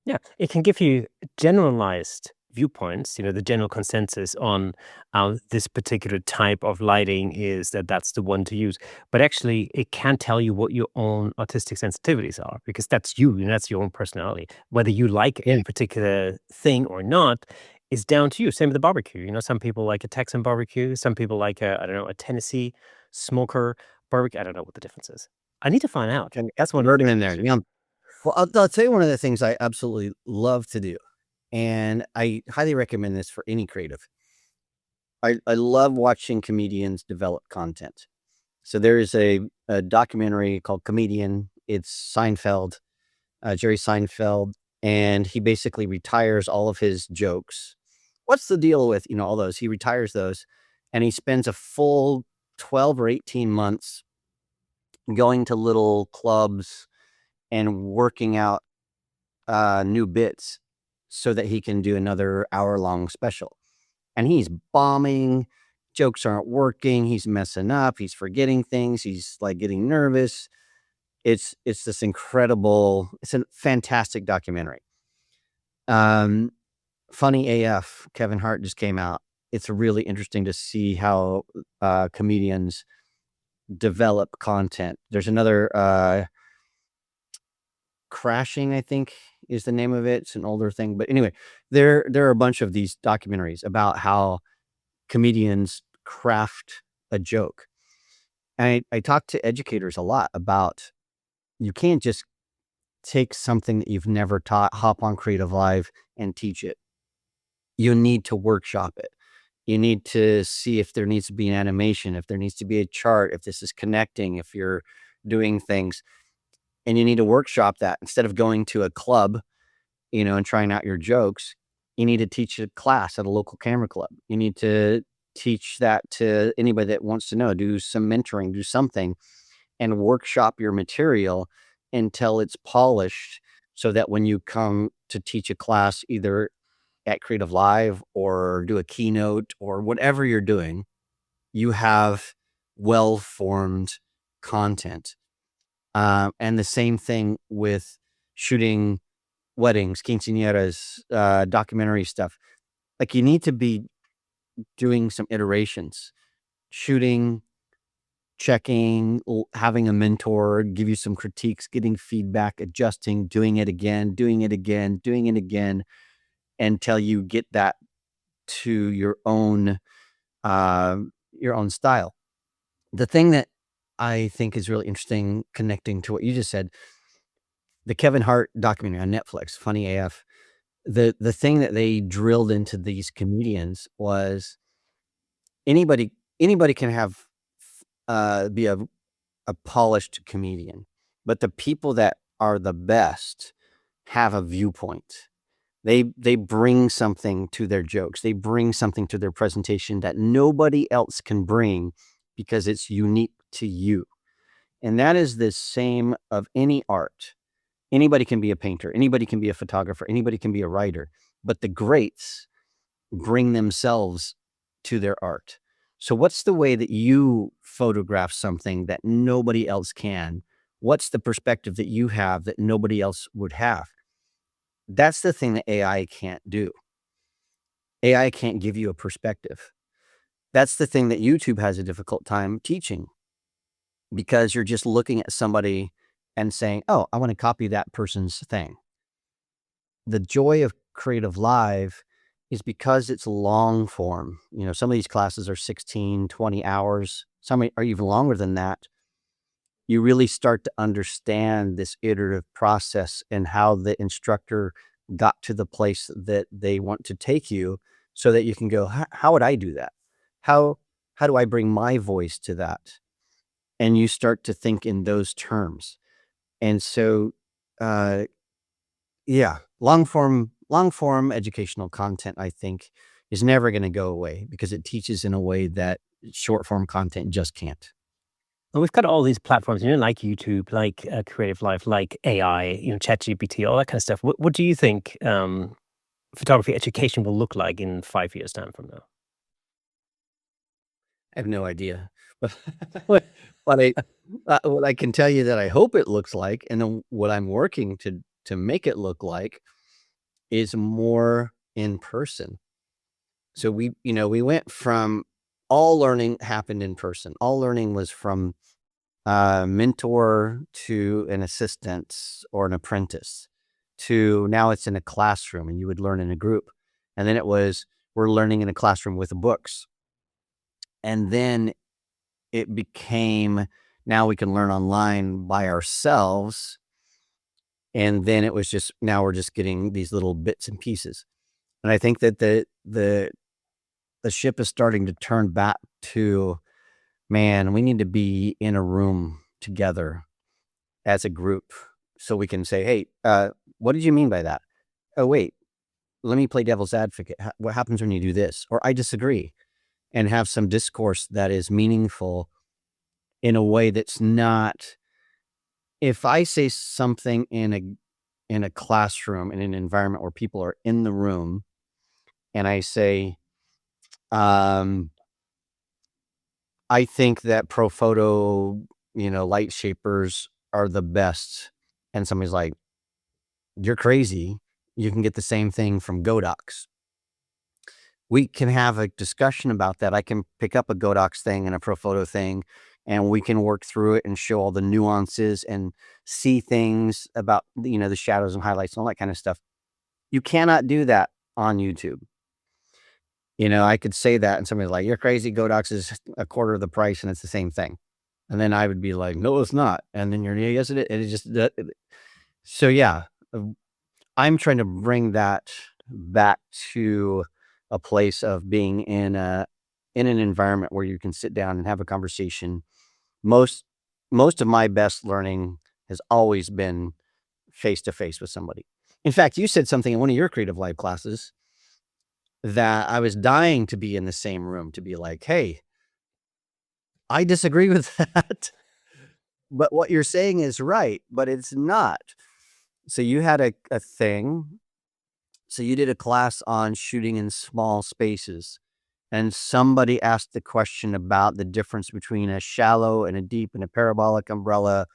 Yeah, it can give you generalized viewpoints, the general consensus on how this particular type of lighting is that's the one to use. But actually, it can't tell you what your own artistic sensitivities are because that's you and that's your own personality. Whether you like Yeah, a particular thing or not is down to you. Same with the barbecue. Some people like a Texan barbecue, some people like I don't know, a Tennessee smoker barbecue. I don't know what the difference is. I need to find out. and That's one of the burden in things. there, Well, I'll tell you one of the things I absolutely love to do, and I highly recommend this for any creative. I love watching comedians develop content. So there is a documentary called Comedian. It's Seinfeld, Jerry Seinfeld, and he basically retires all of his jokes. What's the deal with, all those? He retires those, and he spends a full 12 or 18 months going to little clubs and working out new bits so that he can do another hour-long special. And he's bombing, jokes aren't working, he's messing up, he's forgetting things, he's, like, getting nervous. It's this incredible, it's a fantastic documentary. Um, Funny AF, Kevin Hart just came out. It's really interesting to see how, comedians develop content. There's another, Crashing, I think, is the name of it. It's an older thing, but anyway, there are a bunch of these documentaries about how comedians craft a joke. And I talk to educators a lot about, you can't just take something that you've never taught, hop on CreativeLive and teach it. You need to workshop it. You need to see if there needs to be an animation, if there needs to be a chart, if this is connecting, if you're doing things, and you need to workshop that instead of going to a club, and trying out your jokes. You need to teach a class at a local camera club. You need to teach that to anybody that wants to know, do some mentoring, do something, and workshop your material until it's polished so that when you come to teach a class, either at Creative Live or do a keynote or whatever you're doing, you have well-formed content. And the same thing with shooting weddings, quinceañeras, documentary stuff. Like, you need to be doing some iterations, shooting, checking, having a mentor, give you some critiques, getting feedback, adjusting, doing it again, doing it again, doing it again, until you get that to your own style. The thing that I think is really interesting, connecting to what you just said, the Kevin Hart documentary on Netflix, Funny AF. The thing that they drilled into these comedians was anybody can be a polished comedian, but the people that are the best have a viewpoint. They bring something to their jokes. They bring something to their presentation that nobody else can bring because it's unique to you. And that is the same of any art. Anybody can be a painter, anybody can be a photographer, anybody can be a writer, but the greats bring themselves to their art. So what's the way that you photograph something that nobody else can? What's the perspective that you have that nobody else would have? That's the thing that AI can't do. AI can't give you a perspective. That's the thing that YouTube has a difficult time teaching, because you're just looking at somebody and saying, "Oh, I want to copy that person's thing." The joy of Creative Live is because it's long form. Some of these classes are 16, 20 hours. Some are even longer than that. You really start to understand this iterative process and how the instructor got to the place that they want to take you, so that you can go, how would I do that? How how do I bring my voice to that? And you start to think in those terms. And so, uh, yeah, long form educational content, I think, is never going to go away because it teaches in a way that short form content just can't. And we've got all these platforms, like YouTube, like Creative Life, like AI, ChatGPT, all that kind of stuff. What do you think photography education will look like in 5 years' time from now? I have no idea. But Well, but what I can tell you that I hope it looks like, and then what I'm working to make it look like, is more in person. So we went from all learning happened in person. All learning was from a mentor to an assistant or an apprentice, to now it's in a classroom and you would learn in a group. And then it was, we're learning in a classroom with books. And then it became, now we can learn online by ourselves. And then it was just, now we're just getting these little bits and pieces. And I think that the ship is starting to turn back to, man, we need to be in a room together as a group so we can say, hey, what did you mean by that? Oh, wait, let me play devil's advocate. What happens when you do this? Or I disagree, and have some discourse that is meaningful in a way that's not, if I say something in a classroom, in an environment where people are in the room, and I say, um, I think that Profoto, light shapers are the best. And somebody's like, you're crazy. You can get the same thing from Godox. We can have a discussion about that. I can pick up a Godox thing and a Profoto thing, and we can work through it and show all the nuances and see things about, the shadows and highlights and all that kind of stuff. You cannot do that on YouTube. I could say that and somebody's like, you're crazy. Godox is a quarter of the price and it's the same thing. And then I would be like, no, it's not. And then you're, yes, it is. And it just, So yeah, uh, I'm trying to bring that back to a place of being in an environment where you can sit down and have a conversation. Most most of my best learning has always been face to face with somebody. In fact, you said something in one of your Creative Live classes that I was dying to be in the same room to be like, "Hey, I disagree with that, but what you're saying is right, but it's not." So you had a thing. So you did a class on shooting in small spaces, and somebody asked the question about the difference between a shallow and a deep and a parabolic umbrella,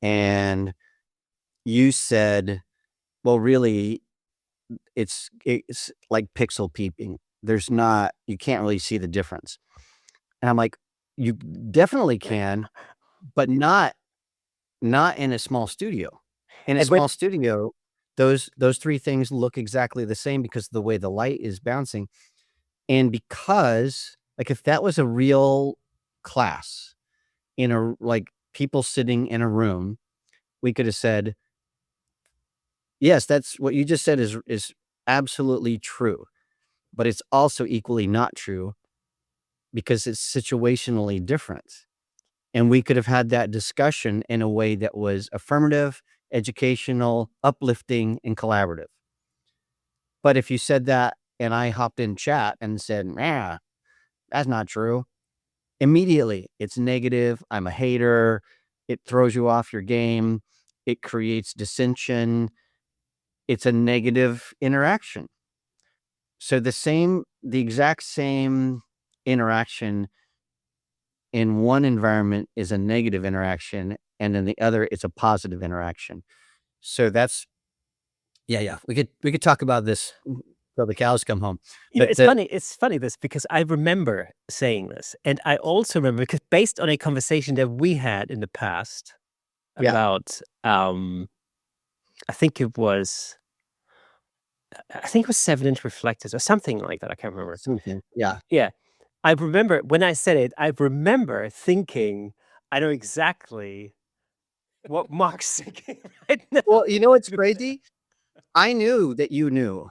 and you said, "Well, really, it's like pixel peeping. There's not you can't really see the difference." And I'm like, "You definitely can, but not in a small studio. In a And when small studio, those 3 things look exactly the same because of the way the light is bouncing, and because like, if that was a real class in a like, people sitting in a room, we could have said, "Yes, that's what you just said is absolutely true, but it's also equally not true because it's situationally different." And we could have had that discussion in a way that was affirmative, educational, uplifting, and collaborative. But if you said that and I hopped in chat and said, "Yeah, that's not true," immediately it's negative. I'm a hater. It throws you off your game. It creates dissension. It's a negative interaction. So the exact same interaction in one environment is a negative interaction, and in the other, it's a positive interaction. So that's yeah, yeah. We could talk about this till the cows come home. But the it's funny this because I remember saying this, and I also remember because based on a conversation that we had in the past yeah, about, I think it was I think it was 7-inch reflectors or something like that, I can't remember. something. Yeah. Yeah. I remember when I said it, I remember thinking, "I know exactly what Mark's thinking right now." Well, you know what's crazy? I knew that you knew.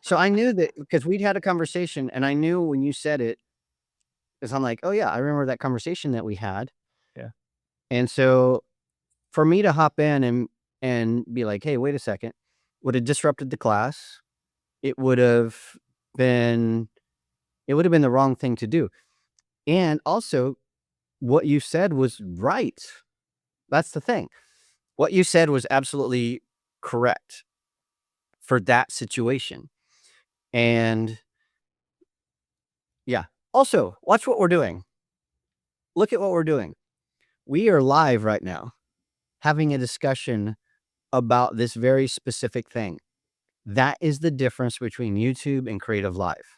So I knew that because we'd had a conversation and I knew when you said it, because I'm like, "Oh, yeah, I remember that conversation that we had." Yeah. And so for me to hop in and be like, "Hey, wait a second," would have disrupted the class. It would have been it would have been the wrong thing to do. And also, what you said was right. That's the thing. What you said was absolutely correct for that situation. And yeah. Also, watch what we're doing. Look at what we're doing. We are live right now having a discussion about this very specific thing. That is the difference between YouTube and Creative Live.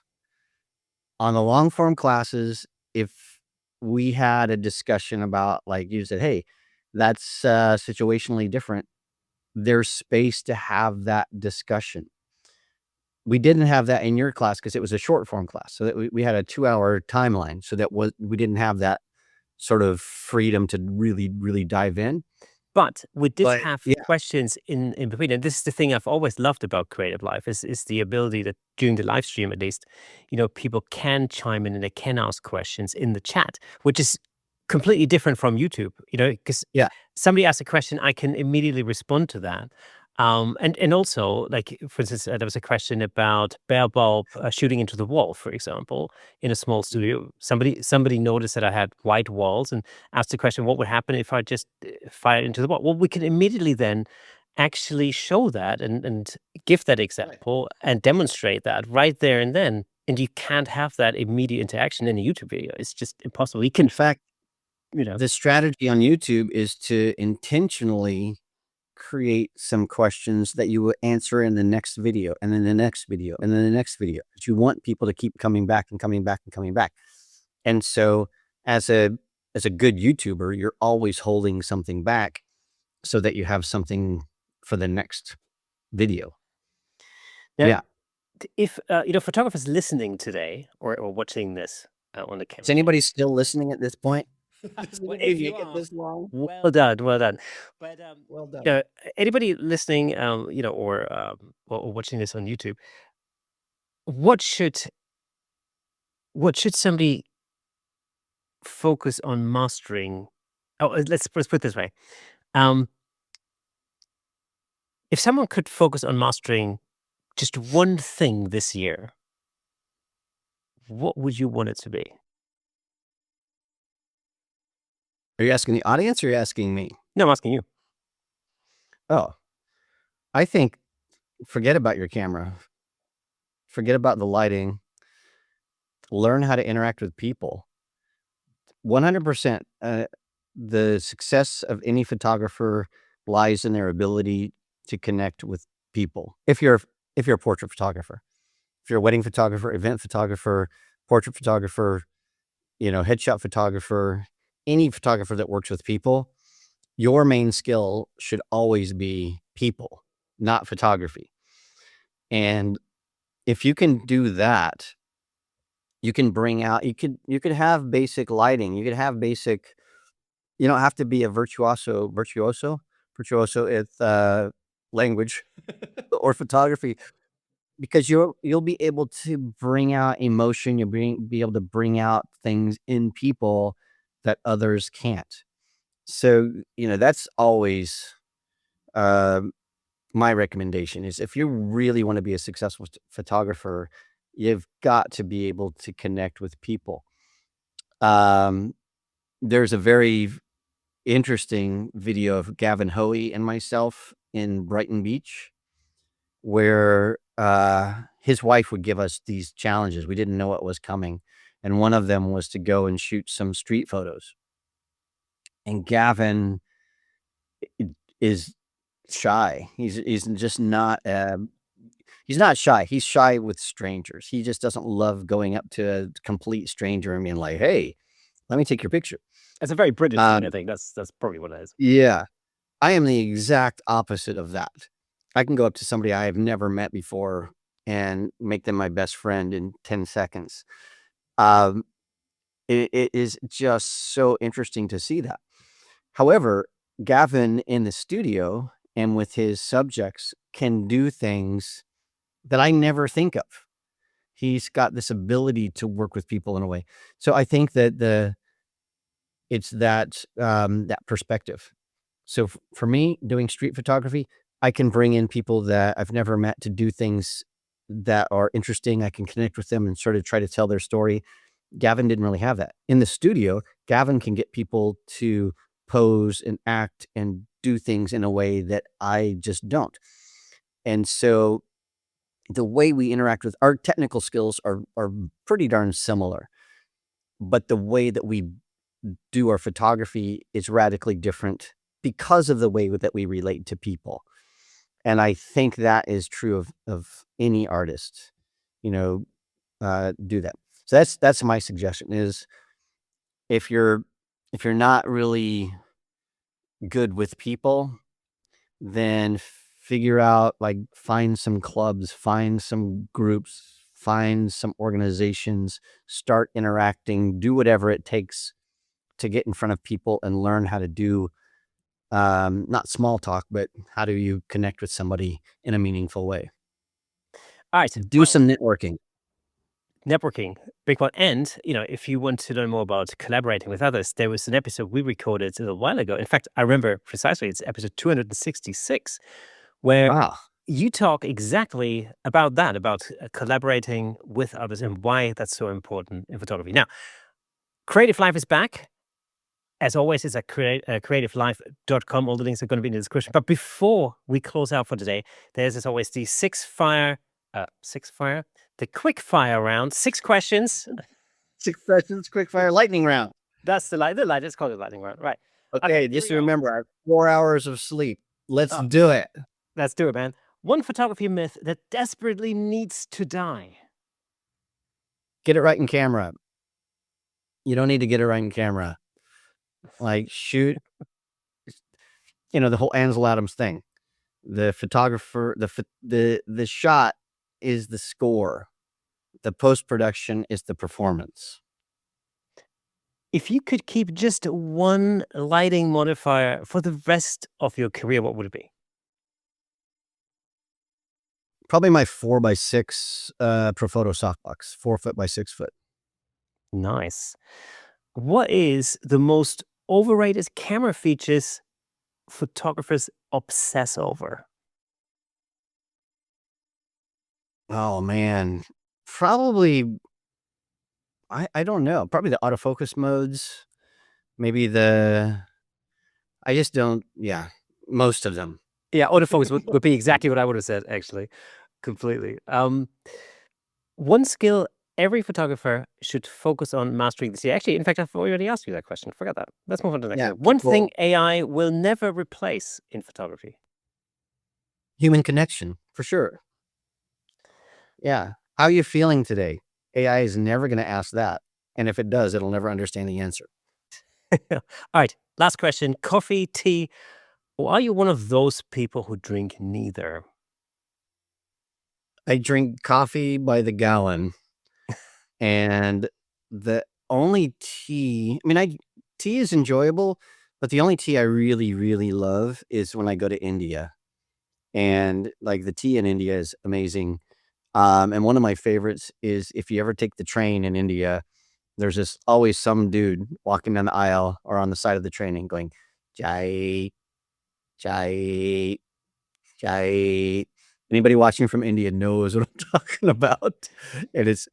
On the long form classes, if we had a discussion about, like you said, "Hey, that's situationally different," there's space to have that discussion. We didn't have that in your class because it was a short form class. So that we had a 2-hour timeline. So that was we didn't have that sort of freedom to really, really dive in. But we did But have yeah, questions in between, and this is the thing I've always loved about Creative Life is the ability that during the live stream, at least, people can chime in and they can ask questions in the chat, which is completely different from YouTube. Because yeah, somebody asks a question, I can immediately respond to that. And also, like for instance, there was a question about bare bulb shooting into the wall, for example, in a small studio. Somebody noticed that I had white walls and asked the question, what would happen if I just fired into the wall? Well, we can immediately then actually show that and give that right. example and demonstrate that right there and then. And you can't have that immediate interaction in a YouTube video. It's just impossible. You In can, fact, you know, the strategy on YouTube is to intentionally create some questions that you will answer in the next video, and then the next video, and then the next video. But you want people to keep coming back and coming back and coming back. And so as a as a good YouTuber, you're always holding something back so that you have something for the next video. now, Yeah. if photographers listening today or watching this on the Is camera. anybody still listening at this point? Does Well, anybody if you make it are, this long? well done, well done. But Well you done. know, anybody listening, or watching this on YouTube, what should what should somebody focus on mastering? Oh, let's put it this way. Um, if someone could focus on mastering just one thing this year, what would you want it to be? Are you asking the audience or are you asking me? No, I'm asking you. Oh, I think forget about your camera. Forget about the lighting. Learn how to interact with people. 100%, the success of any photographer lies in their ability to connect with people. If you're a portrait photographer. If you're a wedding photographer, event photographer, portrait photographer, headshot photographer, any photographer that works with people, your main skill should always be people, not photography. And if you can do that, you can bring out you could have basic lighting, you could have basic you don't have to be a virtuoso is, language or photography because you'll be able to bring out emotion, be able to bring out things in people that others can't. So, that's always, um, my recommendation is if you really wanna be a successful photographer, you've got to be able to connect with people. Um, there's a very interesting video of Gavin Hoey and myself in Brighton Beach where, his wife would give us these challenges. We didn't know what was coming, and one of them was to go and shoot some street photos. And Gavin I is shy. He's just not, he's not shy. He's shy with strangers. He just doesn't love going up to a complete stranger and being like, "Hey, let me take your picture." It's a very British thing, I Um, think. That's probably what it is. yeah. I am the exact opposite of that. I can go up to somebody I have never met before and make them my best friend in 10 seconds. Um, it is just so interesting to see that. However, Gavin in the studio and with his subjects can do things that I never think of. He's got this ability to work with people in a way. So I think that it's that perspective. So for me, doing street photography, I can bring in people that I've never met to do things that are interesting. I can connect with them and sort of try to tell their story. Gavin didn't really have that. In the studio, Gavin can get people to pose and act and do things in a way that I just don't. And so the way we interact with our technical skills are pretty darn similar, but the way that we do our photography is radically different because of the way that we relate to people. And I think that is true of any artist, you know, do that. So that's my suggestion is if you're if you're not really good with people, then figure out like find some clubs, find some groups, find some organizations, start interacting, do whatever it takes to get in front of people and learn how to do not small talk, but how do you connect with somebody in a meaningful way? All right. Do Well, some networking. networking, big one. And, if you want to learn more about collaborating with others, there was an episode we recorded a while ago. In fact, I remember precisely it's episode 266, where Wow. you talk exactly about that, about collaborating with others and why that's so important in photography. Now, Creative Life is back. As always, it's at creativelive.com. All the links are going to be in the description. But before we close out for today, there's as always the the quick fire round, 6 questions. 6 sessions, quick fire lightning round. That's the light. Let's call it lightning round. Right. Okay, Okay, here just we go. remember our 4 hours of sleep. Let's Oh, do it. let's do it, man. One photography myth that desperately needs to die. Get it right in camera. You don't need to get it right in camera. Like, shoot, the whole Ansel Adams thing. The photographer, the shot is the score. The post-production is the performance. If you could keep just one lighting modifier for the rest of your career, what would it be? Probably my 4x6 Profoto softbox, 4 foot by 6 foot. Nice. What is the most overrated camera features photographers obsess over? Oh man, probably I don't know. Probably the autofocus modes. Maybe I just don't. Yeah, most of them. Yeah, autofocus would be exactly what I would have said, actually, completely. One skill every photographer should focus on mastering this year. Actually, in fact, I've already asked you that question. Forgot that. Let's move on to the next Yeah, one. One thing people AI will never replace in photography. human connection for sure. Yeah, how are you feeling today? AI is never going to ask that, and if it does, it'll never understand the answer. All right, last question. Coffee, tea, or are you one of those people who drink neither? I drink coffee by the gallon, and the only tea. I mean, I tea is enjoyable, but the only tea I really, really love is when I go to India. And, like, the tea in India is amazing. And one of my favorites is if you ever take the train in India, there's this always some dude walking down the aisle or on the side of the train and going, "Chai, chai, chai." Anybody watching from India knows what I'm talking about. And it's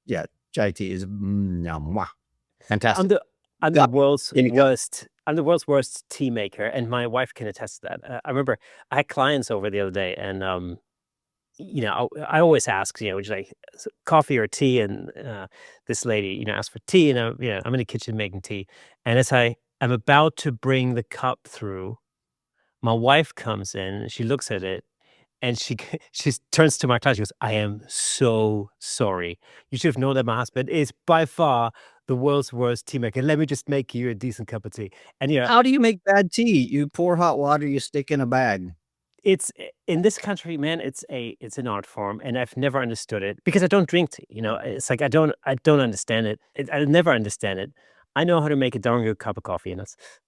yeah, chai tea is, mwah, I'm fantastic. the I'm the Yeah, world's give me cup. worst. I'm the world's worst tea maker, and my wife can attest to that. I remember I had clients over the other day, and I always ask, would you like coffee or tea? And this lady, asked for tea, and I'm in the kitchen making tea, and as I am about to bring the cup through, my wife comes in, and she looks at it, and she turns to my client. She goes, "I am so sorry. You should have known that my husband is by far the world's worst tea maker. Let me just make you a decent cup of tea." And How do you make bad tea? You pour hot water, you stick in a bag. in this country, man, it's an art form, and I've never understood it because I don't drink tea. It's like I don't understand it. I'll never understand it. I know how to make a darn good cup of coffee, and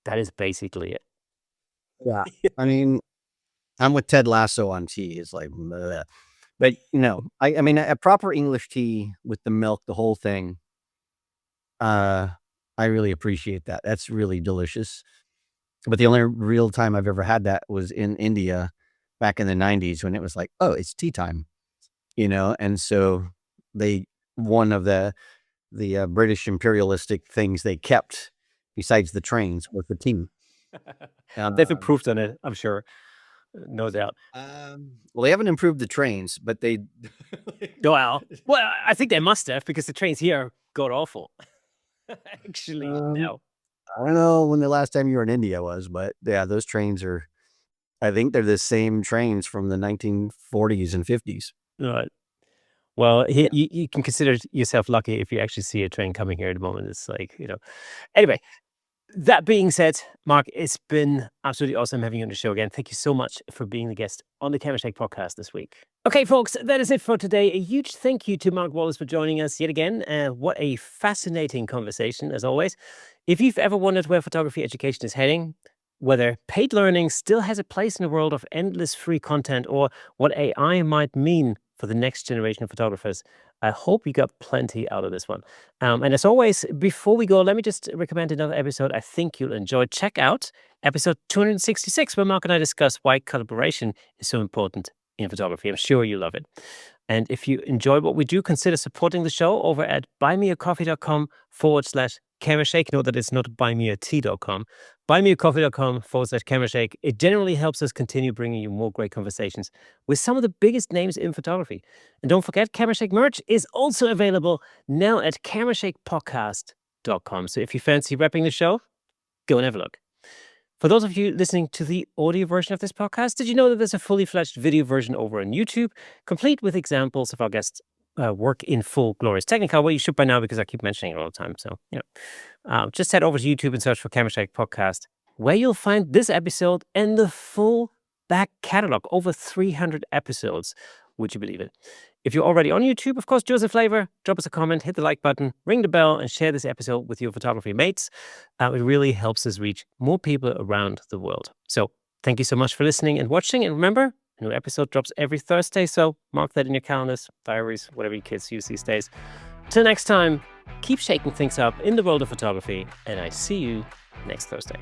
that is basically it. Yeah. I mean, I'm with Ted Lasso on tea. It's like, bleh. But, I mean, a proper English tea with the milk, the whole thing, uh, I really appreciate that. That's really delicious. But the only real time I've ever had that was in India back in the '90s when it was like, "Oh, it's tea time," And so they one of the British imperialistic things they kept besides the trains was the tea. They've Um improved on it, I'm sure, no doubt. well, they haven't improved the trains, but they Well, I think they must have because the trains here are god awful. Actually, um, no. I don't know when the last time you were in India was, but yeah, those trains are I think they're the same trains from the 1940s and 50s. Right. Well, Yeah. you can consider yourself lucky if you actually see a train coming here at the moment. It's like, Anyway, that being said, Mark, it's been absolutely awesome having you on the show again. Thank you so much for being the guest on the Camera Shake podcast this week. Okay, folks, that is it for today. A huge thank you to Mark Wallace for joining us yet again. What a fascinating conversation, as always. If you've ever wondered where photography education is heading, whether paid learning still has a place in the world of endless free content, or what AI might mean for the next generation of photographers, I hope you got plenty out of this one. And as always, before we go, let me just recommend another episode I think you'll enjoy. Check out episode 266, where Mark and I discuss why collaboration is so important in photography. I'm sure you love it. And if you enjoy what we do, consider supporting the show over at buymeacoffee.com/camera shake. Note that it's not buymeatea.com. Buymeacoffee.com/camera shake. It generally helps us continue bringing you more great conversations with some of the biggest names in photography. And don't forget, Camera Shake merch is also available now at camerashakepodcast.com. So if you fancy repping the show, go and have a look. For those of you listening to the audio version of this podcast, did you know that there's a fully fledged video version over on YouTube, complete with examples of our guests' work in full glorious Technicolor? Well, you should by now because I keep mentioning it all the time. So, just head over to YouTube and search for Camera Shake Podcast, where you'll find this episode and the full back catalog, over 300 episodes, Would you believe it? If you're already on YouTube, of course, do us a favor, drop us a comment, hit the like button, ring the bell, and share this episode with your photography mates. It really helps us reach more people around the world. So thank you so much for listening and watching. And remember, a new episode drops every Thursday, so mark that in your calendars, diaries, whatever your kids use these days. Till next time, keep shaking things up in the world of photography, and I see you next Thursday.